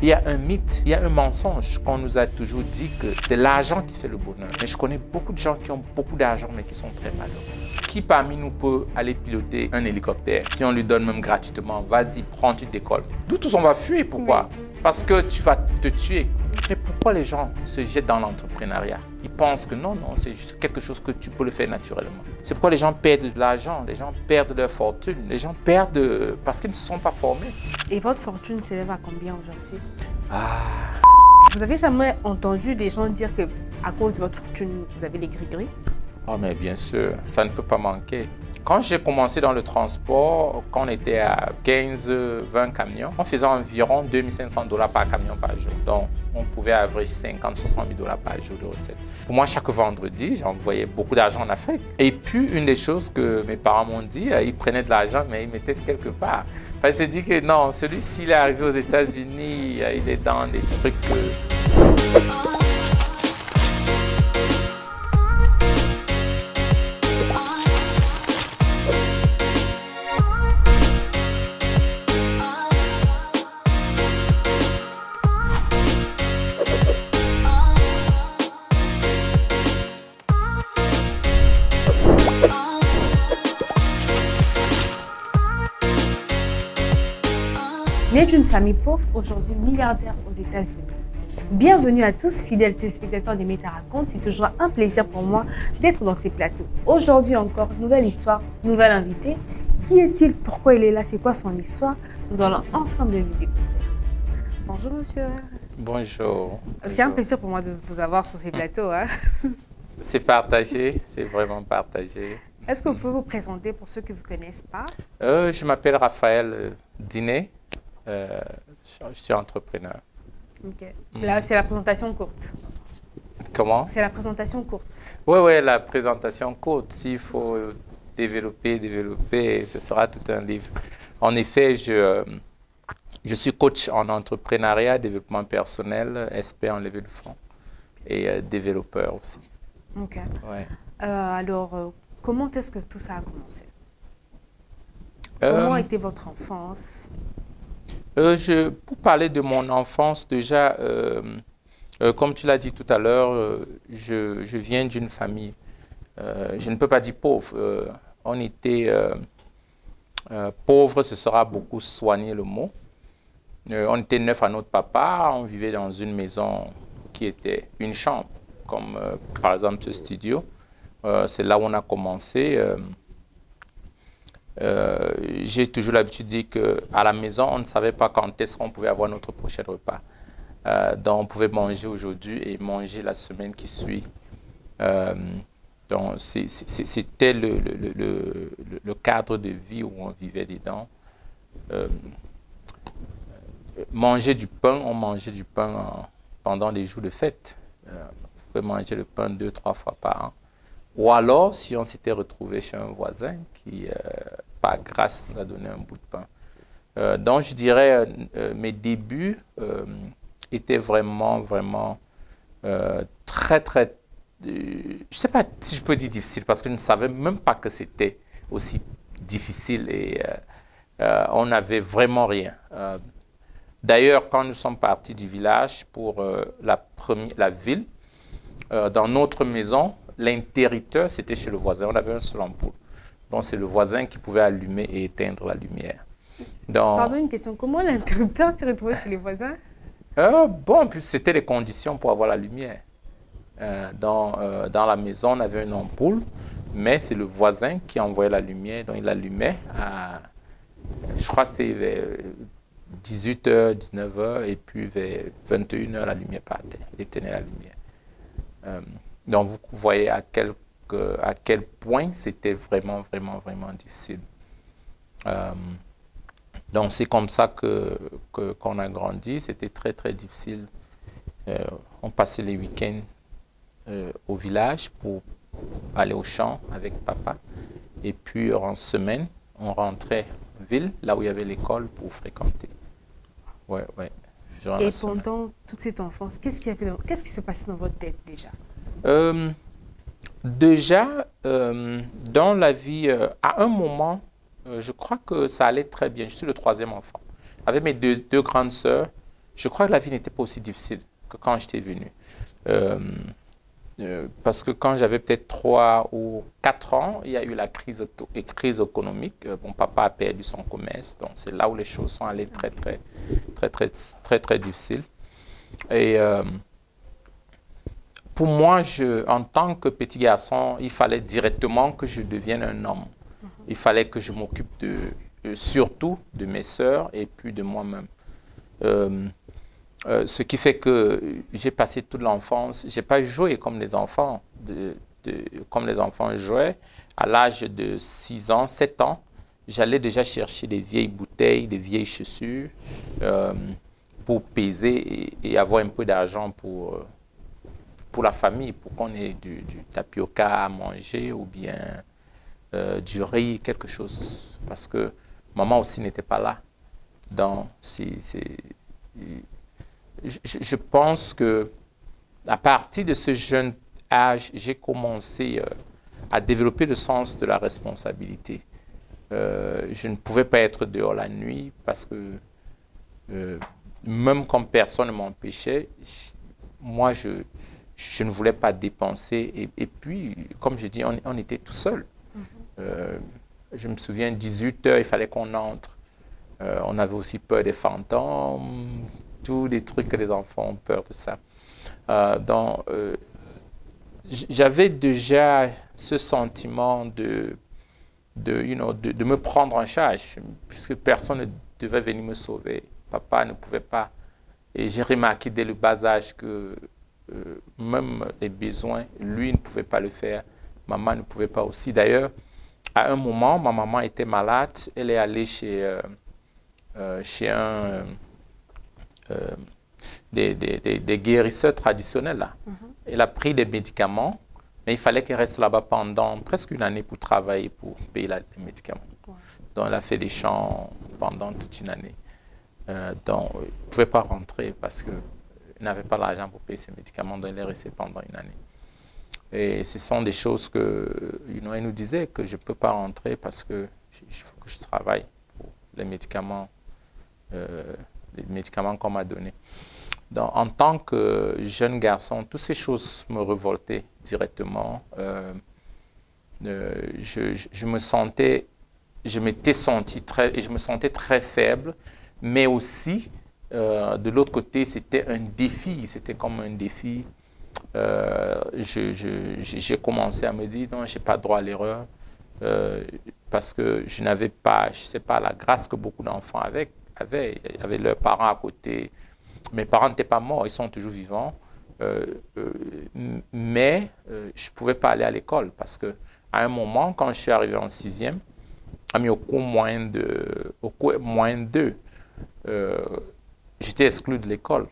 Il y a un mythe, il y a un mensonge qu'on nous a toujours dit que c'est l'argent qui fait le bonheur. Mais je connais beaucoup de gens qui ont beaucoup d'argent mais qui sont très malheureux. Qui parmi nous peut aller piloter un hélicoptère si on lui donne même gratuitement? Vas-y, prends, tu décolles. D'où tous on va fuir, pourquoi? Oui. Parce que tu vas te tuer. Mais pourquoi les gens se jettent dans l'entrepreneuriat? Ils pensent que non, c'est juste quelque chose que tu peux le faire naturellement. C'est pourquoi les gens perdent de l'argent, les gens perdent leur fortune, les gens perdent parce qu'ils ne se sont pas formés. Et votre fortune s'élève à combien aujourd'hui? Ah. Vous avez jamais entendu des gens dire que à cause de votre fortune, vous avez les gris-gris? Oh, mais bien sûr, ça ne peut pas manquer. Quand j'ai commencé dans le transport, quand on était à 15-20 camions, on faisait environ 2500 $ par camion par jour. Donc, on pouvait avoir 50-60 000 $ par jour de recettes. Pour moi, chaque vendredi, j'envoyais beaucoup d'argent en Afrique. Et puis, une des choses que mes parents m'ont dit, ils prenaient de l'argent, mais ils mettaient quelque part. Enfin, ils se dit que non, celui-ci, il est arrivé aux États-Unis, il est dans des trucs... Né d'une famille pauvre, aujourd'hui milliardaire aux États-Unis. Bienvenue à tous, fidèles téléspectateurs des Méta Raconte. C'est toujours un plaisir pour moi d'être dans ces plateaux. Aujourd'hui encore, nouvelle histoire, nouvel invité. Qui est-il? Pourquoi il est là? C'est quoi son histoire? Nous allons ensemble le découvrir. Bonjour monsieur. Bonjour. C'est un plaisir pour moi de vous avoir sur ces plateaux. Hein? C'est partagé, c'est vraiment partagé. Est-ce que vous pouvez vous présenter pour ceux qui ne vous connaissent pas? Je m'appelle Raphaël Diné. Je suis entrepreneur. Ok. Là, c'est la présentation courte. Comment? C'est la présentation courte. Oui, la présentation courte. S'il faut développer, ce sera tout un livre. En effet, je suis coach en entrepreneuriat, développement personnel, expert en levée de fonds et développeur aussi. Ok. Ouais. Alors, comment est-ce que tout ça a commencé? Comment était votre enfance? Pour parler de mon enfance, déjà, comme tu l'as dit tout à l'heure, je viens d'une famille, je ne peux pas dire pauvre, on était pauvre, ce sera beaucoup soigner le mot. On était 9 à notre papa, on vivait dans une maison qui était une chambre, comme par exemple ce studio. C'est là où on a commencé. J'ai toujours l'habitude de dire qu'à la maison, on ne savait pas quand est-ce qu'on pouvait avoir notre prochain repas. Donc, on pouvait manger aujourd'hui et manger la semaine qui suit. Donc, c'était le cadre de vie où on vivait dedans. Manger du pain, on mangeait du pain pendant les jours de fête. On pouvait manger le pain 2-3 fois par an. Ou alors, si on s'était retrouvé chez un voisin qui, par grâce, nous a donné un bout de pain. Donc, je dirais, mes débuts étaient vraiment très, je ne sais pas si je peux dire difficile, parce que je ne savais même pas que c'était aussi difficile et on n'avait vraiment rien. D'ailleurs, quand nous sommes partis du village pour la ville, dans notre maison, l'interrupteur, c'était chez le voisin. On avait un seul ampoule. Donc, c'est le voisin qui pouvait allumer et éteindre la lumière. Donc, pardon, une question. Comment l'interrupteur s'est retrouvé chez les voisins? Bon, puis c'était les conditions pour avoir la lumière. Dans la maison, on avait une ampoule, mais c'est le voisin qui envoyait la lumière. Donc, il allumait à, je crois que c'était vers 18h, 19h, et puis vers 21h, la lumière partait. Il éteignait la lumière. Donc, vous voyez à quel point c'était vraiment difficile. Donc, c'est comme ça qu'on a grandi. C'était très difficile. On passait les week-ends au village pour aller au champ avec papa. Et puis, en semaine, on rentrait en ville, là où il y avait l'école, pour fréquenter. Ouais. Et pendant toute cette enfance, qu'est-ce qui se passait dans votre tête déjà? Déjà, dans la vie, à un moment, je crois que ça allait très bien. Je suis le troisième enfant. Avec mes deux grandes sœurs, je crois que la vie n'était pas aussi difficile que quand j'étais venu. Parce que quand j'avais peut-être 3 ou 4 ans, il y a eu la crise économique. Mon papa a perdu son commerce, donc c'est là où les choses sont allées très difficiles. Et pour moi, en tant que petit garçon, il fallait directement que je devienne un homme. Il fallait que je m'occupe surtout de mes sœurs et puis de moi-même. Ce qui fait que j'ai passé toute l'enfance, je n'ai pas joué comme les enfants, comme les enfants jouaient. À l'âge de 6 ans, 7 ans, j'allais déjà chercher des vieilles bouteilles, des vieilles chaussures pour peser et avoir un peu d'argent pour la famille, pour qu'on ait du tapioca à manger ou bien du riz, quelque chose. Parce que maman aussi n'était pas là. Donc, je pense que à partir de ce jeune âge, j'ai commencé à développer le sens de la responsabilité. Je ne pouvais pas être dehors la nuit parce que même comme personne ne m'empêchait, moi, je ne voulais pas dépenser. Et puis, comme je dis, on était tout seul. Je me souviens, 18 heures, il fallait qu'on entre. On avait aussi peur des fantômes, tous les trucs que les enfants ont peur de ça. Donc, j'avais déjà ce sentiment de me prendre en charge, puisque personne ne devait venir me sauver. Papa ne pouvait pas. Et j'ai remarqué dès le bas âge que même les besoins, lui ne pouvait pas le faire. Maman ne pouvait pas aussi. D'ailleurs, à un moment, ma maman était malade. Elle est allée chez des guérisseurs traditionnels. Là. Elle a pris des médicaments, mais il fallait qu'elle reste là-bas pendant presque une année pour travailler, pour payer les médicaments. Donc, elle a fait des chants pendant toute une année. Donc, elle ne pouvait pas rentrer parce qu'elle n'avait pas l'argent pour payer ses médicaments, donc elle est restée pendant une année. Et ce sont des choses que, elle nous disait que je ne peux pas rentrer parce que il faut que je travaille pour les médicaments qu'on m'a donnés. Donc, en tant que jeune garçon, toutes ces choses me révoltaient directement. Je m'étais senti je me sentais très faible, mais aussi, de l'autre côté, c'était un défi, c'était comme un défi. J'ai commencé à me dire, non, je n'ai pas droit à l'erreur, parce que je n'avais pas, je sais pas, la grâce que beaucoup d'enfants avaient leurs parents à côté. Mes parents n'étaient pas morts, ils sont toujours vivants, mais je ne pouvais pas aller à l'école parce qu'à un moment, quand je suis arrivé en 6e, au cours moins 2, j'étais exclu de l'école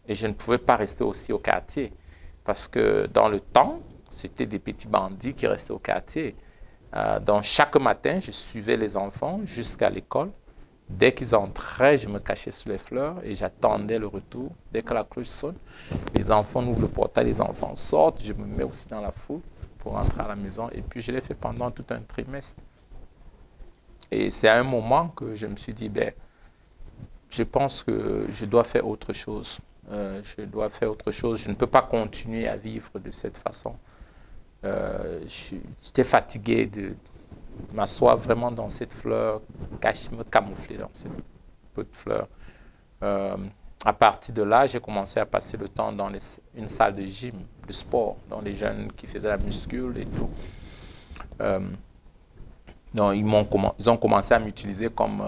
et je ne pouvais pas rester aussi au quartier parce que dans le temps, c'était des petits bandits qui restaient au quartier. Donc chaque matin, je suivais les enfants jusqu'à l'école. Dès qu'ils entraient, je me cachais sous les fleurs et j'attendais le retour. Dès que la cloche sonne, les enfants ouvrent le portail, les enfants sortent. Je me mets aussi dans la foule pour rentrer à la maison. Et puis, je l'ai fait pendant tout un trimestre. Et c'est à un moment que je me suis dit, je pense que je dois faire autre chose. Je dois faire autre chose. Je ne peux pas continuer à vivre de cette façon. J'étais fatigué de m'asseoir vraiment dans cette fleur, me camoufler dans cette petite fleur. À partir de là, j'ai commencé à passer le temps dans une salle de gym, de sport, dans les jeunes qui faisaient la muscule et tout. Donc, ils ont commencé à m'utiliser comme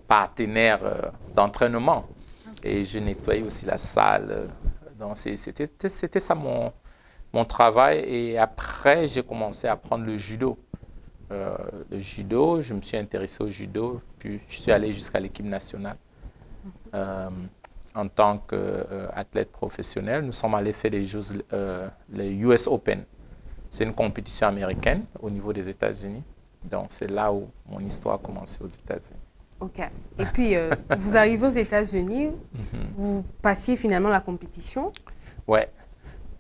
partenaire d'entraînement. Et je nettoyais aussi la salle. Donc, c'était ça mon travail. Et après, j'ai commencé à apprendre le judo. Le judo, je me suis intéressé au judo, puis je suis allé jusqu'à l'équipe nationale. En tant qu'athlète professionnel, nous sommes allés faire les US Open. C'est une compétition américaine au niveau des États-Unis. Donc, c'est là où mon histoire a commencé aux États-Unis. OK. Et puis, vous arrivez aux États-Unis, vous passiez finalement la compétition. Ouais,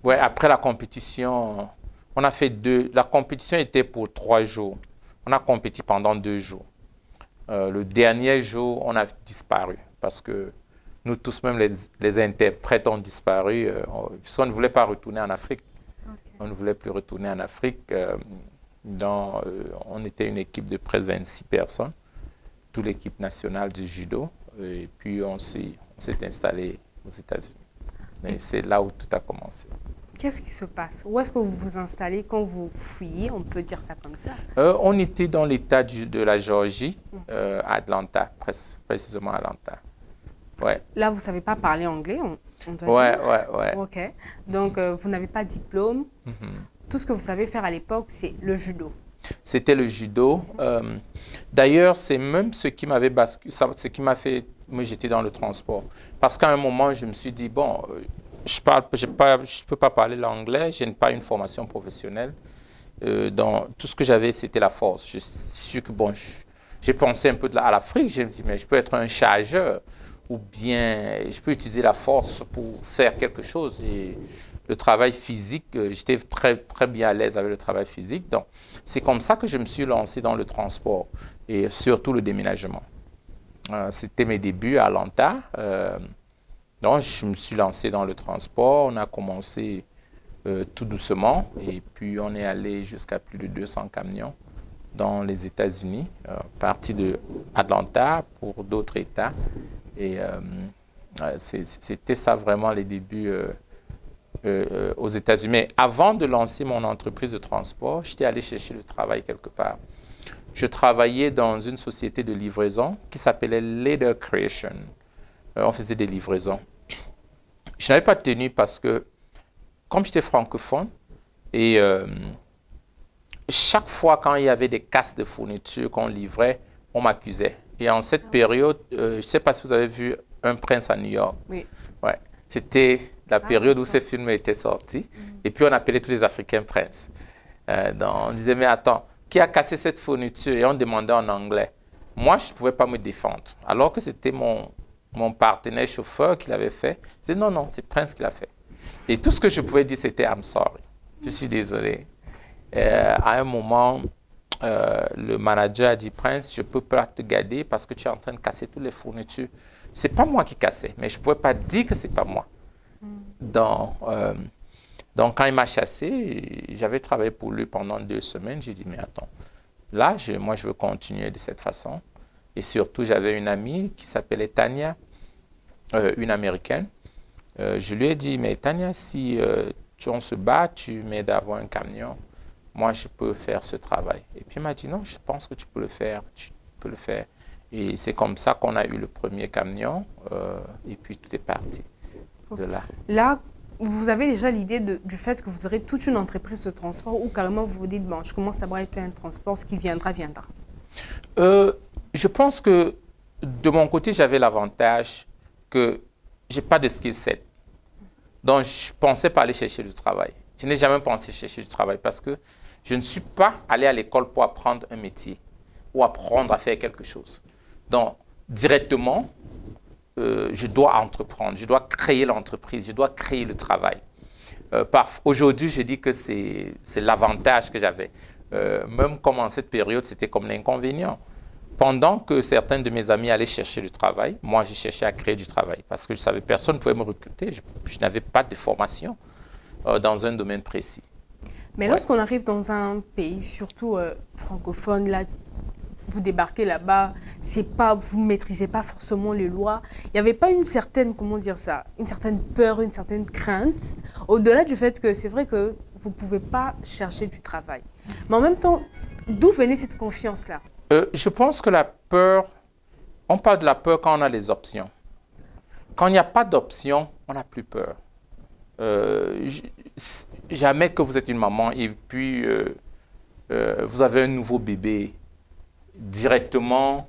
après la compétition, on a fait la compétition était pour 3 jours. On a compéti pendant 2 jours. Le dernier jour, on a disparu parce que nous tous, même les interprètes ont disparu, puisqu'on ne voulait pas retourner en Afrique. Okay. On ne voulait plus retourner en Afrique. On était une équipe de presque 26 personnes, toute l'équipe nationale du judo. Et puis, on s'est installé aux États-Unis. Et c'est là où tout a commencé. Qu'est-ce qui se passe? Où est-ce que vous vous installez quand vous fuyez? On peut dire ça comme ça. On était dans l'État de la Géorgie, à Atlanta, précisément à Atlanta. Ouais. Là, vous ne savez pas parler anglais, on doit dire. Ouais. OK. Donc, vous n'avez pas de diplôme. Tout ce que vous savez faire à l'époque, c'est le judo. C'était le judo. D'ailleurs, c'est même ce qui m'avait basculé, ce qui m'a fait me jeter dans le transport. Parce qu'à un moment, je me suis dit, bon, je ne peux pas parler l'anglais, je n'ai pas une formation professionnelle. Tout ce que j'avais, c'était la force. J'ai pensé un peu à l'Afrique, je me dis, mais je peux être un chargeur ou bien je peux utiliser la force pour faire quelque chose. Et le travail physique, j'étais très bien à l'aise avec le travail physique. Donc, c'est comme ça que je me suis lancé dans le transport et surtout le déménagement. C'était mes débuts à Atlanta. Donc, je me suis lancé dans le transport. On a commencé tout doucement et puis on est allé jusqu'à plus de 200 camions dans les États-Unis, parti de Atlanta pour d'autres États. Et c'était ça vraiment les débuts aux États-Unis. Mais avant de lancer mon entreprise de transport, j'étais allé chercher le travail quelque part. Je travaillais dans une société de livraison qui s'appelait Leader Creation. On faisait des livraisons. Je n'avais pas tenu parce que, comme j'étais francophone, et chaque fois quand il y avait des casses de fourniture qu'on livrait, on m'accusait. Et en cette période, je ne sais pas si vous avez vu Un prince à New York. Oui. Ouais. C'était la période où ce film était sorti. Et puis on appelait tous les Africains princes. Donc on disait, mais attends, qui a cassé cette fourniture? Et on demandait en anglais. Moi, je ne pouvais pas me défendre. Alors que c'était mon partenaire chauffeur qui l'avait fait. Je disais, non, c'est Prince qui l'a fait. Et tout ce que je pouvais dire, c'était I'm sorry. Je suis désolé. À un moment, le manager a dit, Prince, je ne peux pas te garder parce que tu es en train de casser toutes les fournitures. Ce n'est pas moi qui cassais, mais je ne pouvais pas dire que ce n'est pas moi. Donc, quand il m'a chassé, j'avais travaillé pour lui pendant 2 semaines. J'ai dit, mais attends, là, moi, je veux continuer de cette façon. Et surtout, j'avais une amie qui s'appelait Tania, une Américaine. Je lui ai dit, mais Tania, si on se bat, tu m'aides à avoir un camion. Moi, je peux faire ce travail. Et puis, il m'a dit, non, je pense que tu peux le faire. Tu peux le faire. Et c'est comme ça qu'on a eu le premier camion. Et puis, tout est parti de là. Là, vous avez déjà l'idée du fait que vous aurez toute une entreprise de transport ou carrément vous vous dites, bon, je commence d'abord avec un transport, ce qui viendra, viendra. Je pense que de mon côté, j'avais l'avantage que je n'ai pas de skill set. Donc, je ne pensais pas aller chercher du travail. Je n'ai jamais pensé chercher du travail parce que je ne suis pas allé à l'école pour apprendre un métier ou apprendre à faire quelque chose. Donc, directement, je dois entreprendre, je dois créer l'entreprise, je dois créer le travail. Aujourd'hui, je dis que c'est l'avantage que j'avais. Même comme en cette période, c'était comme l'inconvénient. Pendant que certains de mes amis allaient chercher du travail, moi, j'ai cherché à créer du travail parce que je savais que personne ne pouvait me recruter. Je n'avais pas de formation dans un domaine précis. Mais lorsqu'on arrive dans un pays, surtout francophone, là, vous débarquez là-bas, vous ne maîtrisez pas forcément les lois. Il n'y avait pas une certaine, comment dire ça, une certaine peur, une certaine crainte, au-delà du fait que c'est vrai que vous ne pouvez pas chercher du travail. Mais en même temps, d'où venait cette confiance-là? Je pense que la peur, on parle de la peur quand on a les options. Quand il n'y a pas d'option, on n'a plus peur. Jamais que vous êtes une maman et puis vous avez un nouveau bébé, directement,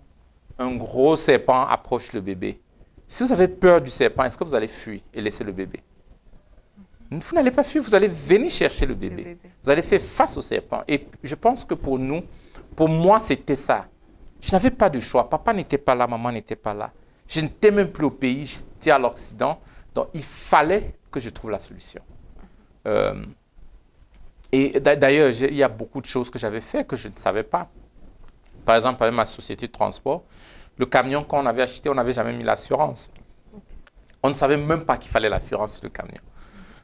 un gros serpent approche le bébé. Si vous avez peur du serpent, est-ce que vous allez fuir et laisser le bébé? Vous n'allez pas fuir, vous allez venir chercher le bébé. Vous allez faire face au serpent. Et je pense que pour nous, pour moi, c'était ça. Je n'avais pas de choix. Papa n'était pas là, maman n'était pas là. Je n'étais même plus au pays, j'étais à l'Occident. Donc, il fallait que je trouve la solution. Et d'ailleurs, il y a beaucoup de choses que j'avais fait que je ne savais pas. Par exemple, avec ma société de transport, le camion qu'on avait acheté, on n'avait jamais mis l'assurance. On ne savait même pas qu'il fallait l'assurance sur le camion.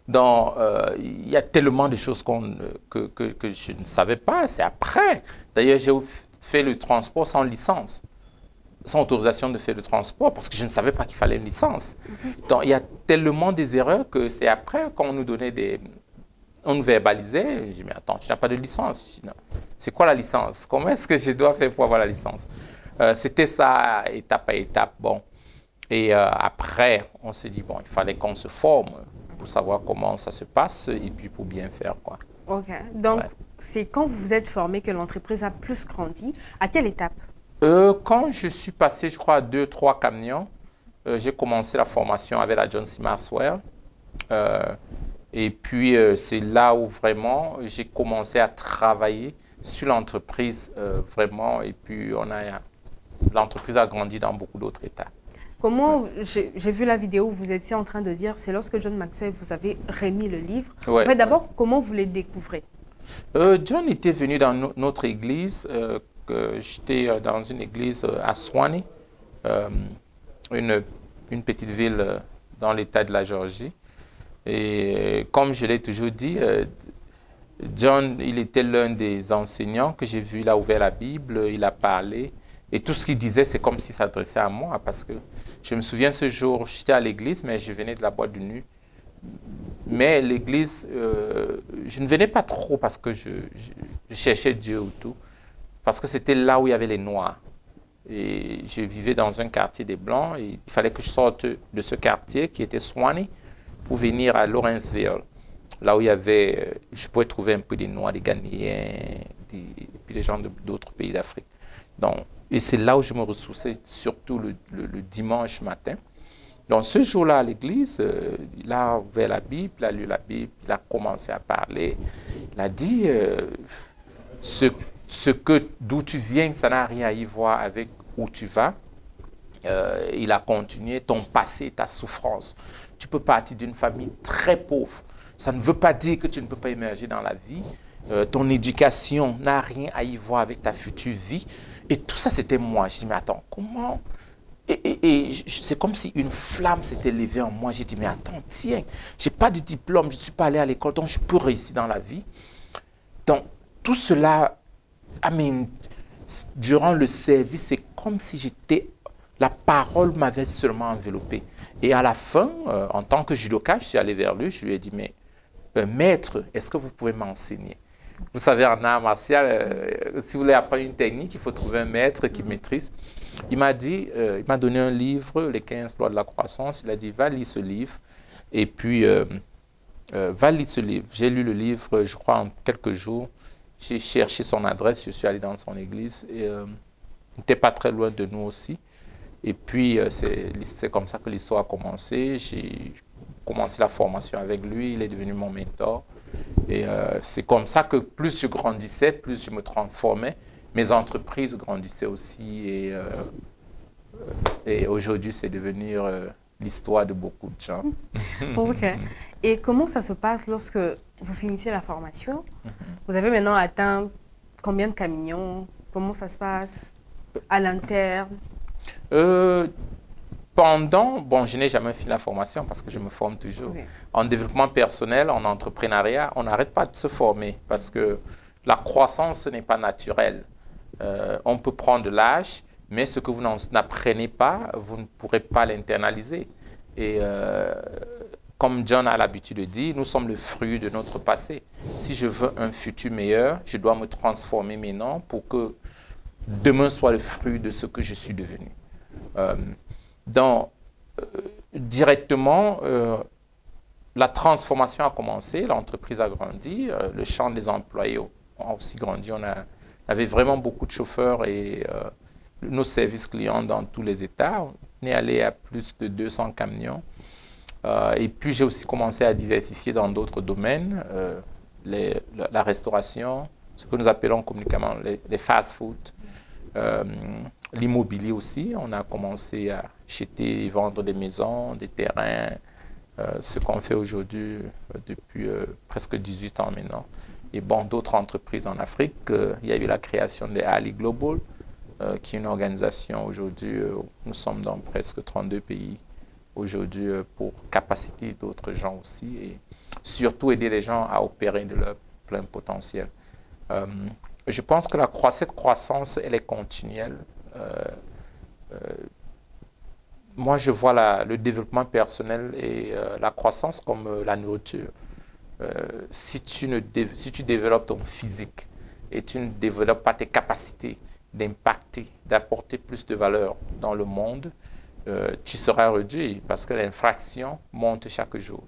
Donc, il y a tellement de choses que je ne savais pas. C'est après. D'ailleurs, j'ai fait le transport sans licence, sans autorisation de faire le transport, parce que je ne savais pas qu'il fallait une licence. Donc, il y a tellement des erreurs que c'est après qu'on nous donnait des... On nous verbalisait. Je dis, mais attends, tu n'as pas de licence. C'est quoi la licence? Comment est-ce que je dois faire pour avoir la licence? C'était ça, étape à étape. Bon. Et après, on se dit, bon, il fallait qu'on se forme pour savoir comment ça se passe et puis pour bien faire, quoi. OK. Donc, Ouais. c'est quand vous vous êtes formé que l'entreprise a plus grandi. À quelle étape? Quand je suis passé, je crois, à 2-3 camions, j'ai commencé la formation avec la John C. Maxwell. Et puis, c'est là où vraiment j'ai commencé à travailler sur l'entreprise, vraiment. Et puis, l'entreprise a grandi dans beaucoup d'autres États. Comment, j'ai vu la vidéo où vous étiez en train de dire, c'est lorsque John Maxwell vous avez remis le livre. Ouais, En fait, d'abord, comment vous le découvrez? John était venu dans notre église. J'étais dans une église à Swanee, une petite ville dans l'État de la Géorgie. Et comme je l'ai toujours dit, John, il était l'un des enseignants que j'ai vu. Il a ouvert la Bible, il a parlé. Et tout ce qu'il disait, c'est comme s'il s'adressait à moi. Parce que je me souviens ce jour, j'étais à l'église, mais je venais de la boîte de nuit. Mais l'église, je ne venais pas trop parce que je cherchais Dieu ou tout. Parce que c'était là où il y avait les Noirs. Et je vivais dans un quartier des Blancs. Et il fallait que je sorte de ce quartier qui était Swanee pour venir à Lawrenceville. Là où il y avait, je pouvais trouver un peu des Noirs, des Ghanéens, et puis des gens d'autres pays d'Afrique. Donc, et c'est là où je me ressourçais, surtout le dimanche matin. Donc, ce jour-là, à l'église, il a ouvert la Bible, il a lu la Bible, il a commencé à parler. Il a dit, d'où tu viens, ça n'a rien à y voir avec où tu vas. Il a continué, ton passé, ta souffrance. Tu peux partir d'une famille très pauvre. Ça ne veut pas dire que tu ne peux pas émerger dans la vie. Ton éducation n'a rien à y voir avec ta future vie. Et tout ça, c'était moi. Je dis, mais attends, comment? Et c'est comme si une flamme s'était levée en moi. J'ai dit, mais attends, tiens, je n'ai pas de diplôme, je ne suis pas allé à l'école, donc je peux réussir dans la vie. Donc, tout cela, durant le service, c'est comme si la parole m'avait seulement enveloppé. Et à la fin, en tant que judoka, je suis allé vers lui, je lui ai dit, mais maître, est-ce que vous pouvez m'enseigner? Vous savez, en art martial, si vous voulez apprendre une technique, il faut trouver un maître qui maîtrise. Il m'a donné un livre, Les 15 lois de la croissance. Il a dit, va lire ce livre. Et puis, va lire ce livre. J'ai lu le livre, je crois, en quelques jours. J'ai cherché son adresse, je suis allé dans son église. Et, il n'était pas très loin de nous aussi. Et puis, c'est comme ça que l'histoire a commencé. J'ai commencé la formation avec lui. Il est devenu mon mentor. Et c'est comme ça que plus je grandissais, plus je me transformais. Mes entreprises grandissaient aussi. Et aujourd'hui, c'est devenu l'histoire de beaucoup de gens. OK. Et comment ça se passe lorsque vous finissez la formation? Vous avez maintenant atteint combien de camions? Comment ça se passe à l'interne? Bon, je n'ai jamais fini la formation parce que je me forme toujours. Oui. En développement personnel, en entrepreneuriat, on n'arrête pas de se former parce que la croissance, ce n'est pas naturel. On peut prendre de l'âge, mais ce que vous n'apprenez pas, vous ne pourrez pas l'internaliser. Et comme John a l'habitude de dire, nous sommes le fruit de notre passé. Si je veux un futur meilleur, je dois me transformer maintenant pour que demain soit le fruit de ce que je suis devenu. Donc, directement, la transformation a commencé, l'entreprise a grandi, le champ des employés a aussi grandi. On avait vraiment beaucoup de chauffeurs et nos services clients dans tous les États. On est allé à plus de 200 camions. Et puis, j'ai aussi commencé à diversifier dans d'autres domaines, la restauration, ce que nous appelons communément les fast-food. L'immobilier aussi, on a commencé à acheter et vendre des maisons, des terrains, ce qu'on fait aujourd'hui depuis presque 18 ans maintenant. Et bon, d'autres entreprises en Afrique, il y a eu la création de Ali Global, qui est une organisation aujourd'hui, nous sommes dans presque 32 pays aujourd'hui pour capaciter d'autres gens aussi et surtout aider les gens à opérer de leur plein potentiel. Je pense que cette croissance, elle est continuelle. Moi, je vois le développement personnel et la croissance comme la nourriture. Si tu développes ton physique et tu ne développes pas tes capacités d'impacter, d'apporter plus de valeur dans le monde, tu seras réduit parce que l'infraction monte chaque jour.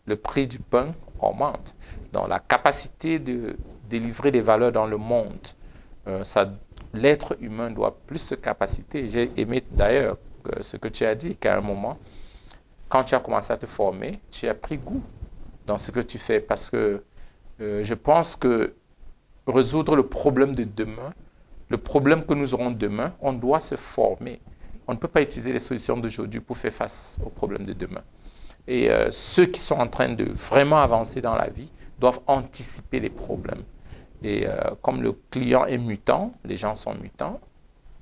Le prix du pain augmente. Donc, la capacité de délivrer des valeurs dans le monde, l'être humain doit plus se capaciter. J'ai aimé d'ailleurs ce que tu as dit, qu'à un moment, quand tu as commencé à te former, tu as pris goût dans ce que tu fais parce que je pense que résoudre le problème de demain, le problème que nous aurons demain, on doit se former. On ne peut pas utiliser les solutions d'aujourd'hui pour faire face aux problèmes de demain. Et ceux qui sont en train de vraiment avancer dans la vie doivent anticiper les problèmes. Et comme le client est mutant, les gens sont mutants,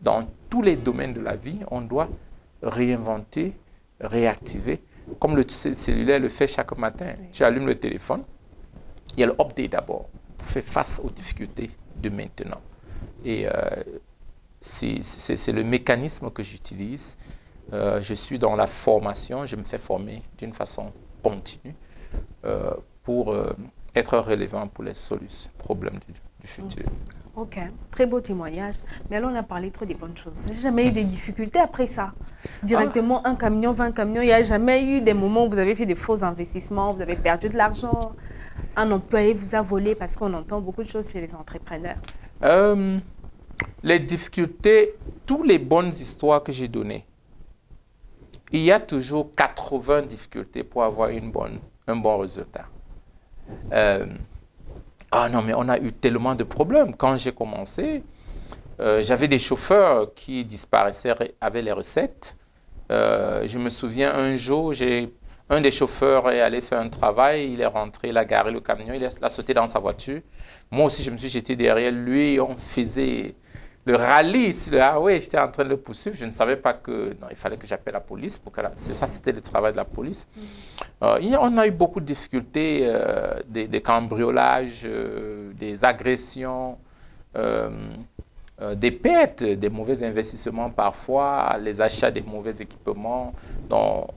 dans tous les domaines de la vie, on doit réinventer, réactiver. Comme le cellulaire le fait chaque matin. Tu allumes le téléphone, il y a l'update d'abord pour faire face aux difficultés de maintenant. Et c'est le mécanisme que j'utilise. Je suis dans la formation, je me fais former d'une façon continue pour être relevant pour les problèmes du futur. Ok, très beau témoignage. Mais là, on a parlé trop des bonnes choses. Vous n'avez jamais eu des difficultés après ça? Directement, un camion, 20 camions, il n'y a jamais eu des moments où vous avez fait des faux investissements, vous avez perdu de l'argent, un employé vous a volé, parce qu'on entend beaucoup de choses chez les entrepreneurs. Les difficultés, toutes les bonnes histoires que j'ai données, il y a toujours 80 difficultés pour avoir un bon résultat. Ah non, mais on a eu tellement de problèmes. Quand j'ai commencé, j'avais des chauffeurs qui disparaissaient avec les recettes. Je me souviens un jour, un des chauffeurs est allé faire un travail, il est rentré, il a garé le camion, il a sauté dans sa voiture. Moi aussi, je me suis jeté derrière lui, on faisait le rallye sur le highway, j'étais en train de le poursuivre. Je ne savais pas que non, il fallait que j'appelle la police. Ça, c'était le travail de la police. On a eu beaucoup de difficultés, des cambriolages, des agressions, des pertes, des mauvais investissements parfois, les achats des mauvais équipements. Donc,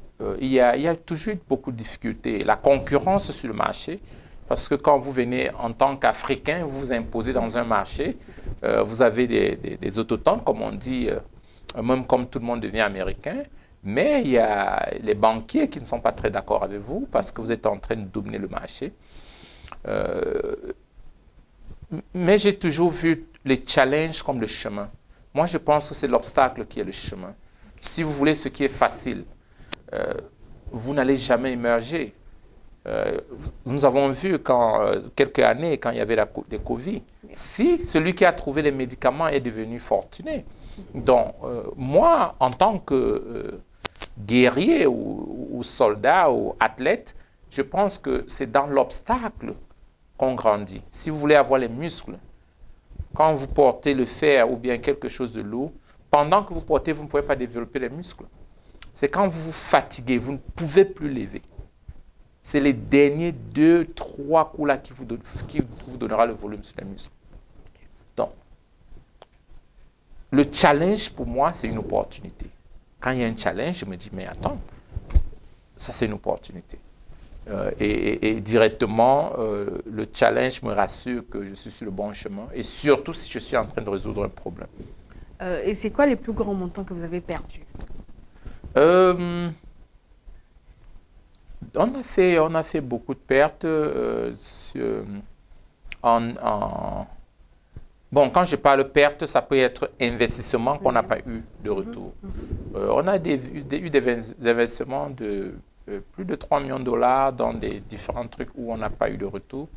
il y a toujours eu beaucoup de difficultés. La concurrence sur le marché, parce que quand vous venez en tant qu'Africain, vous vous imposez dans un marché, vous avez des autochtons, comme on dit, même comme tout le monde devient américain, mais il y a les banquiers qui ne sont pas très d'accord avec vous parce que vous êtes en train de dominer le marché. Mais j'ai toujours vu les challenges comme le chemin. Moi, je pense que c'est l'obstacle qui est le chemin. Si vous voulez ce qui est facile, vous n'allez jamais émerger. Nous avons vu quelques années, quand il y avait des Covid, si celui qui a trouvé les médicaments est devenu fortuné. Donc, moi, en tant que guerrier ou soldat ou athlète, je pense que c'est dans l'obstacle qu'on grandit. Si vous voulez avoir les muscles, quand vous portez le fer ou bien quelque chose de lourd, pendant que vous portez, vous ne pouvez pas développer les muscles. C'est quand vous vous fatiguez, vous ne pouvez plus lever. C'est les derniers 2-3 coups là qui vous donnera le volume sur les muscles. Donc, le challenge pour moi, c'est une opportunité. Quand il y a un challenge, je me dis, mais attends, ça c'est une opportunité. Et directement, le challenge me rassure que je suis sur le bon chemin, et surtout si je suis en train de résoudre un problème. Et c'est quoi les plus grands montants que vous avez perdus? On a fait beaucoup de pertes. Bon, quand je parle de pertes, ça peut être investissement qu'on n'a pas eu de retour. On a eu des investissements de plus de 3 millions de dollars dans des différents trucs où on n'a pas eu de retour.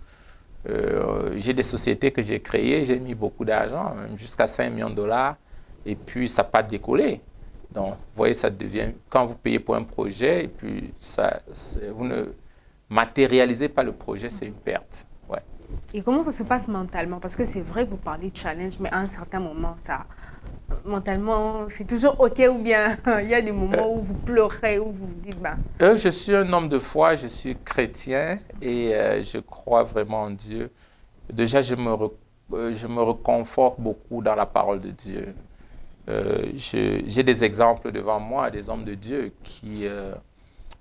J'ai des sociétés que j'ai créées, j'ai mis beaucoup d'argent, jusqu'à 5 millions de dollars, et puis ça n'a pas décollé. Donc, vous voyez, ça devient, quand vous payez pour un projet, et puis vous ne matérialisez pas le projet, c'est une perte. Ouais. Et comment ça se passe mentalement? Parce que c'est vrai que vous parlez de challenge, mais à un certain moment, ça, mentalement, c'est toujours OK ou bien il y a des moments où vous pleurez, où vous vous dites, ben, Je suis un homme de foi, je suis chrétien et je crois vraiment en Dieu. Déjà, je me reconforte beaucoup dans la parole de Dieu. J'ai des exemples devant moi, des hommes de Dieu qui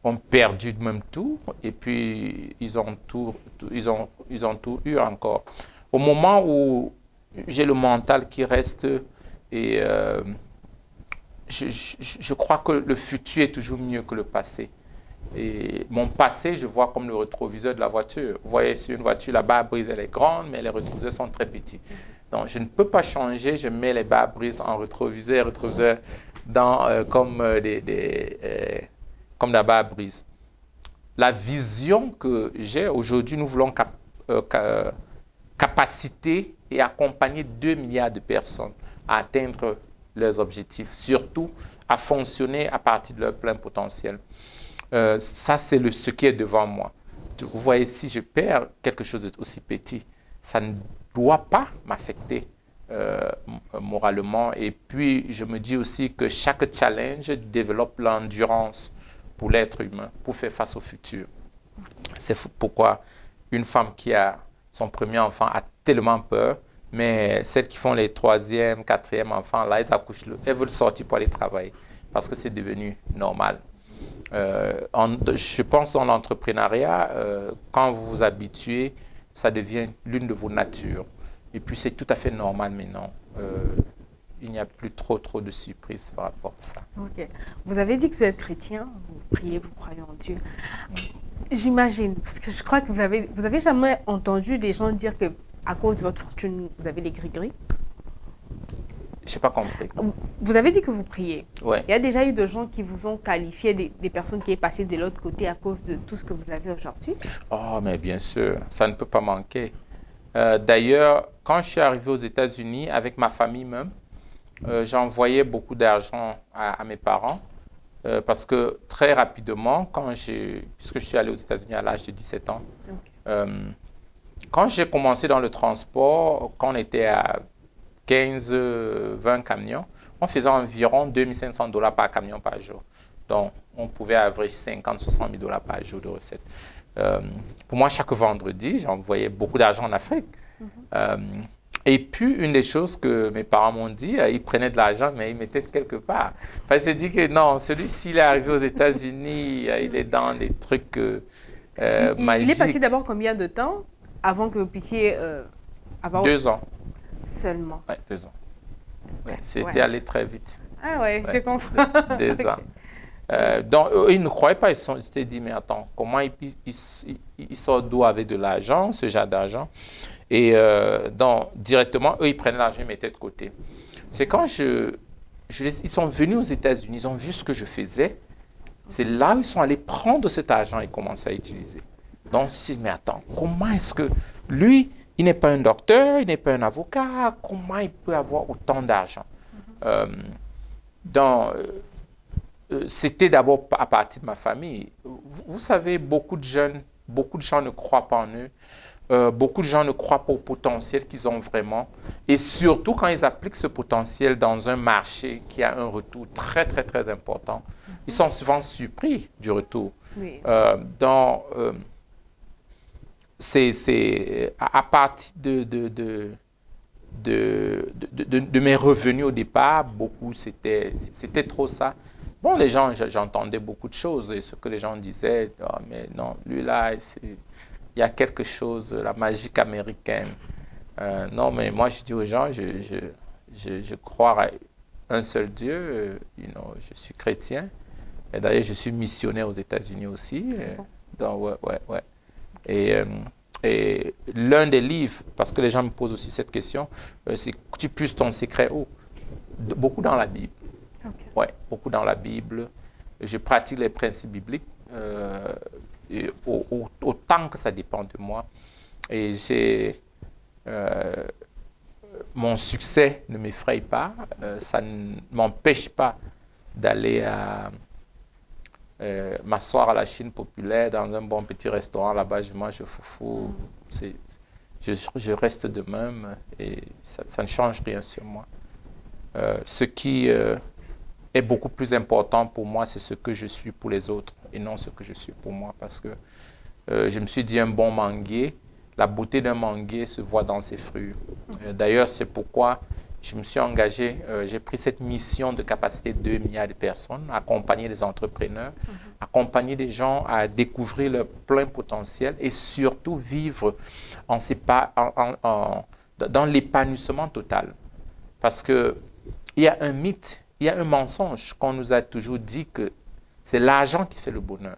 ont perdu même tout et puis ils ont tout eu encore. Au moment où j'ai le mental qui reste et je crois que le futur est toujours mieux que le passé. Et mon passé, je vois comme le rétroviseur de la voiture. Vous voyez, sur une voiture, la barre-brise, elle est grande, mais les rétroviseurs sont très petits. Donc, je ne peux pas changer. Je mets les barres-brises en rétroviseur, dans, comme comme la barre-brise. La vision que j'ai aujourd'hui, nous voulons capaciter et accompagner 2 milliards de personnes à atteindre leurs objectifs, surtout à fonctionner à partir de leur plein potentiel. Ça, c'est ce qui est devant moi. Vous voyez, si je perds quelque chose d'aussi petit, ça ne doit pas m'affecter moralement. Et puis, je me dis aussi que chaque challenge développe l'endurance pour l'être humain, pour faire face au futur. C'est pourquoi une femme qui a son premier enfant a tellement peur, mais celles qui font les 3e, 4e enfants, là, elles veulent sortir pour aller travailler parce que c'est devenu normal. Je pense en entrepreneuriat, quand vous vous habituez, ça devient l'une de vos natures. Et puis c'est tout à fait normal maintenant. Il n'y a plus trop de surprises par rapport à ça. OK. Vous avez dit que vous êtes chrétien, vous priez, vous croyez en Dieu. J'imagine, parce que je crois que vous avez jamais entendu des gens dire que à cause de votre fortune, vous avez les gris-gris? Je n'ai pas compris. Vous avez dit que vous priez. Ouais. Il y a déjà eu des gens qui vous ont qualifié des personnes qui sont passées de l'autre côté à cause de tout ce que vous avez aujourd'hui? Oh, mais bien sûr, ça ne peut pas manquer. D'ailleurs, quand je suis arrivé aux États-Unis, avec ma famille même, j'envoyais beaucoup d'argent à mes parents parce que très rapidement, puisque je suis allé aux États-Unis à l'âge de 17 ans, okay. Quand j'ai commencé dans le transport, quand on était à 15-20 camions, on faisait environ 2500 $ par camion par jour. Donc, on pouvait avoir 50-60 000 $ par jour de recettes. Pour moi, chaque vendredi, j'envoyais beaucoup d'argent en Afrique. Et puis, une des choses que mes parents m'ont dit, ils prenaient de l'argent, mais ils mettaient quelque part. Parce qu'ils se dit que non, celui-ci, il est arrivé aux États-Unis, il est dans des trucs magiques. Il est passé d'abord combien de temps avant que vous puissiez avoir... 2 ans. Seulement? Oui, 2 ans. Ouais, c'était allé très vite. Ah ouais, je comprends. 2 ans. Donc, eux, ils ne croyaient pas, ils s'étaient dit, mais attends, comment ils sortent d'où avec de l'argent, ce genre d'argent? Et donc, directement, eux, ils prennent l'argent et mettaient de côté. C'est quand ils sont venus aux États-Unis, ils ont vu ce que je faisais. C'est là où ils sont allés prendre cet argent et commencer à utiliser. Donc, je me suis dit, mais attends, comment est-ce que lui, il n'est pas un docteur, il n'est pas un avocat, comment il peut avoir autant d'argent? C'était d'abord à partir de ma famille. Vous savez, beaucoup de gens ne croient pas en eux. Beaucoup de gens ne croient pas au potentiel qu'ils ont vraiment. Et surtout quand ils appliquent ce potentiel dans un marché qui a un retour très, très, très important. Ils sont souvent surpris du retour. Oui. C'est à partir de mes revenus au départ, beaucoup, c'était trop ça. Bon, les gens, j'entendais beaucoup de choses et ce que les gens disaient, oh, mais non, lui là, il y a quelque chose, la magie américaine. Non, mais moi, je dis aux gens, je crois à un seul Dieu, je suis chrétien. Et d'ailleurs, je suis missionnaire aux États-Unis aussi. Donc, ouais. Et l'un des livres, parce que les gens me posent aussi cette question, c'est que tu puisses ton secret où? Beaucoup dans la Bible. Okay. Ouais, beaucoup dans la Bible. Je pratique les principes bibliques autant que ça dépend de moi. Et mon succès ne m'effraie pas. Ça ne m'empêche pas d'aller m'asseoir à la Chine populaire dans un bon petit restaurant. Là-bas, je mange foufou. je reste de même et ça ne change rien sur moi. Ce qui est beaucoup plus important pour moi, c'est ce que je suis pour les autres et non ce que je suis pour moi. Parce que je me suis dit, un bon manguier, la beauté d'un manguier se voit dans ses fruits. D'ailleurs, c'est pourquoi je me suis engagé, j'ai pris cette mission de capaciter 2 milliards de personnes, accompagner les entrepreneurs, accompagner des gens à découvrir leur plein potentiel et surtout vivre dans l'épanouissement total. Parce qu'il y a un mythe, il y a un mensonge qu'on nous a toujours dit que c'est l'argent qui fait le bonheur.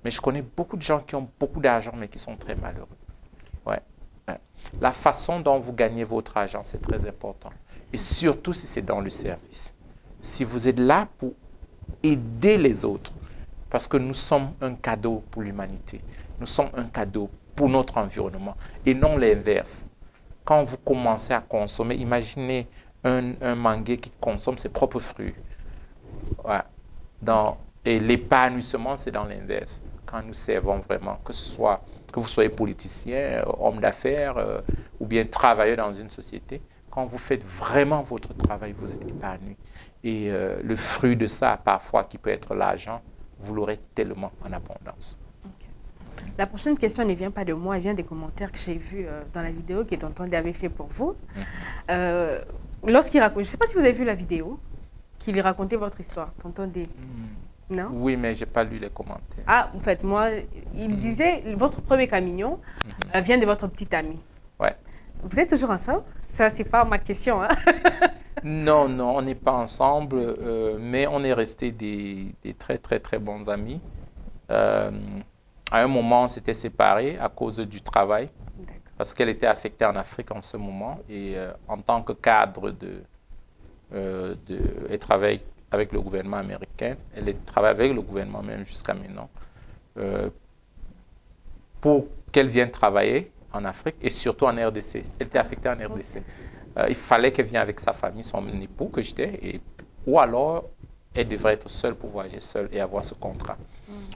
Mais je connais beaucoup de gens qui ont beaucoup d'argent mais qui sont très malheureux. Ouais. La façon dont vous gagnez votre argent, c'est très important. Et surtout si c'est dans le service. Si vous êtes là pour aider les autres, parce que nous sommes un cadeau pour l'humanité. Nous sommes un cadeau pour notre environnement et non l'inverse. Quand vous commencez à consommer, imaginez un manguier qui consomme ses propres fruits. Ouais. Et l'épanouissement, c'est dans l'inverse. Quand nous servons vraiment, que vous soyez politicien, homme d'affaires ou bien travailleur dans une société, quand vous faites vraiment votre travail, vous êtes épanoui. Et le fruit de ça, parfois, qui peut être l'argent, vous l'aurez tellement en abondance. Okay. La prochaine question ne vient pas de moi, elle vient des commentaires que j'ai vus dans la vidéo que Tonton D avait fait pour vous. Lorsqu'il raconte, je ne sais pas si vous avez vu la vidéo, qu'il racontait votre histoire, Tonton D. Non? Oui, mais je n'ai pas lu les commentaires. Ah, en fait, moi, il disait, votre premier camion vient de votre petite amie. Ouais. Vous êtes toujours ensemble? Ça, c'est pas ma question. Hein? Non, on n'est pas ensemble, mais on est restés des très, très, très bons amis. À un moment, on s'était séparés à cause du travail, parce qu'elle était affectée en Afrique en ce moment. Et en tant que cadre elle travaille avec le gouvernement américain, elle travaille avec le gouvernement même jusqu'à maintenant, pour qu'elle vienne travailler en Afrique et surtout en RDC. Elle était affectée en RDC. Il fallait qu'elle vienne avec sa famille, son époux que j'étais, ou alors elle devrait être seule pour voyager seule et avoir ce contrat.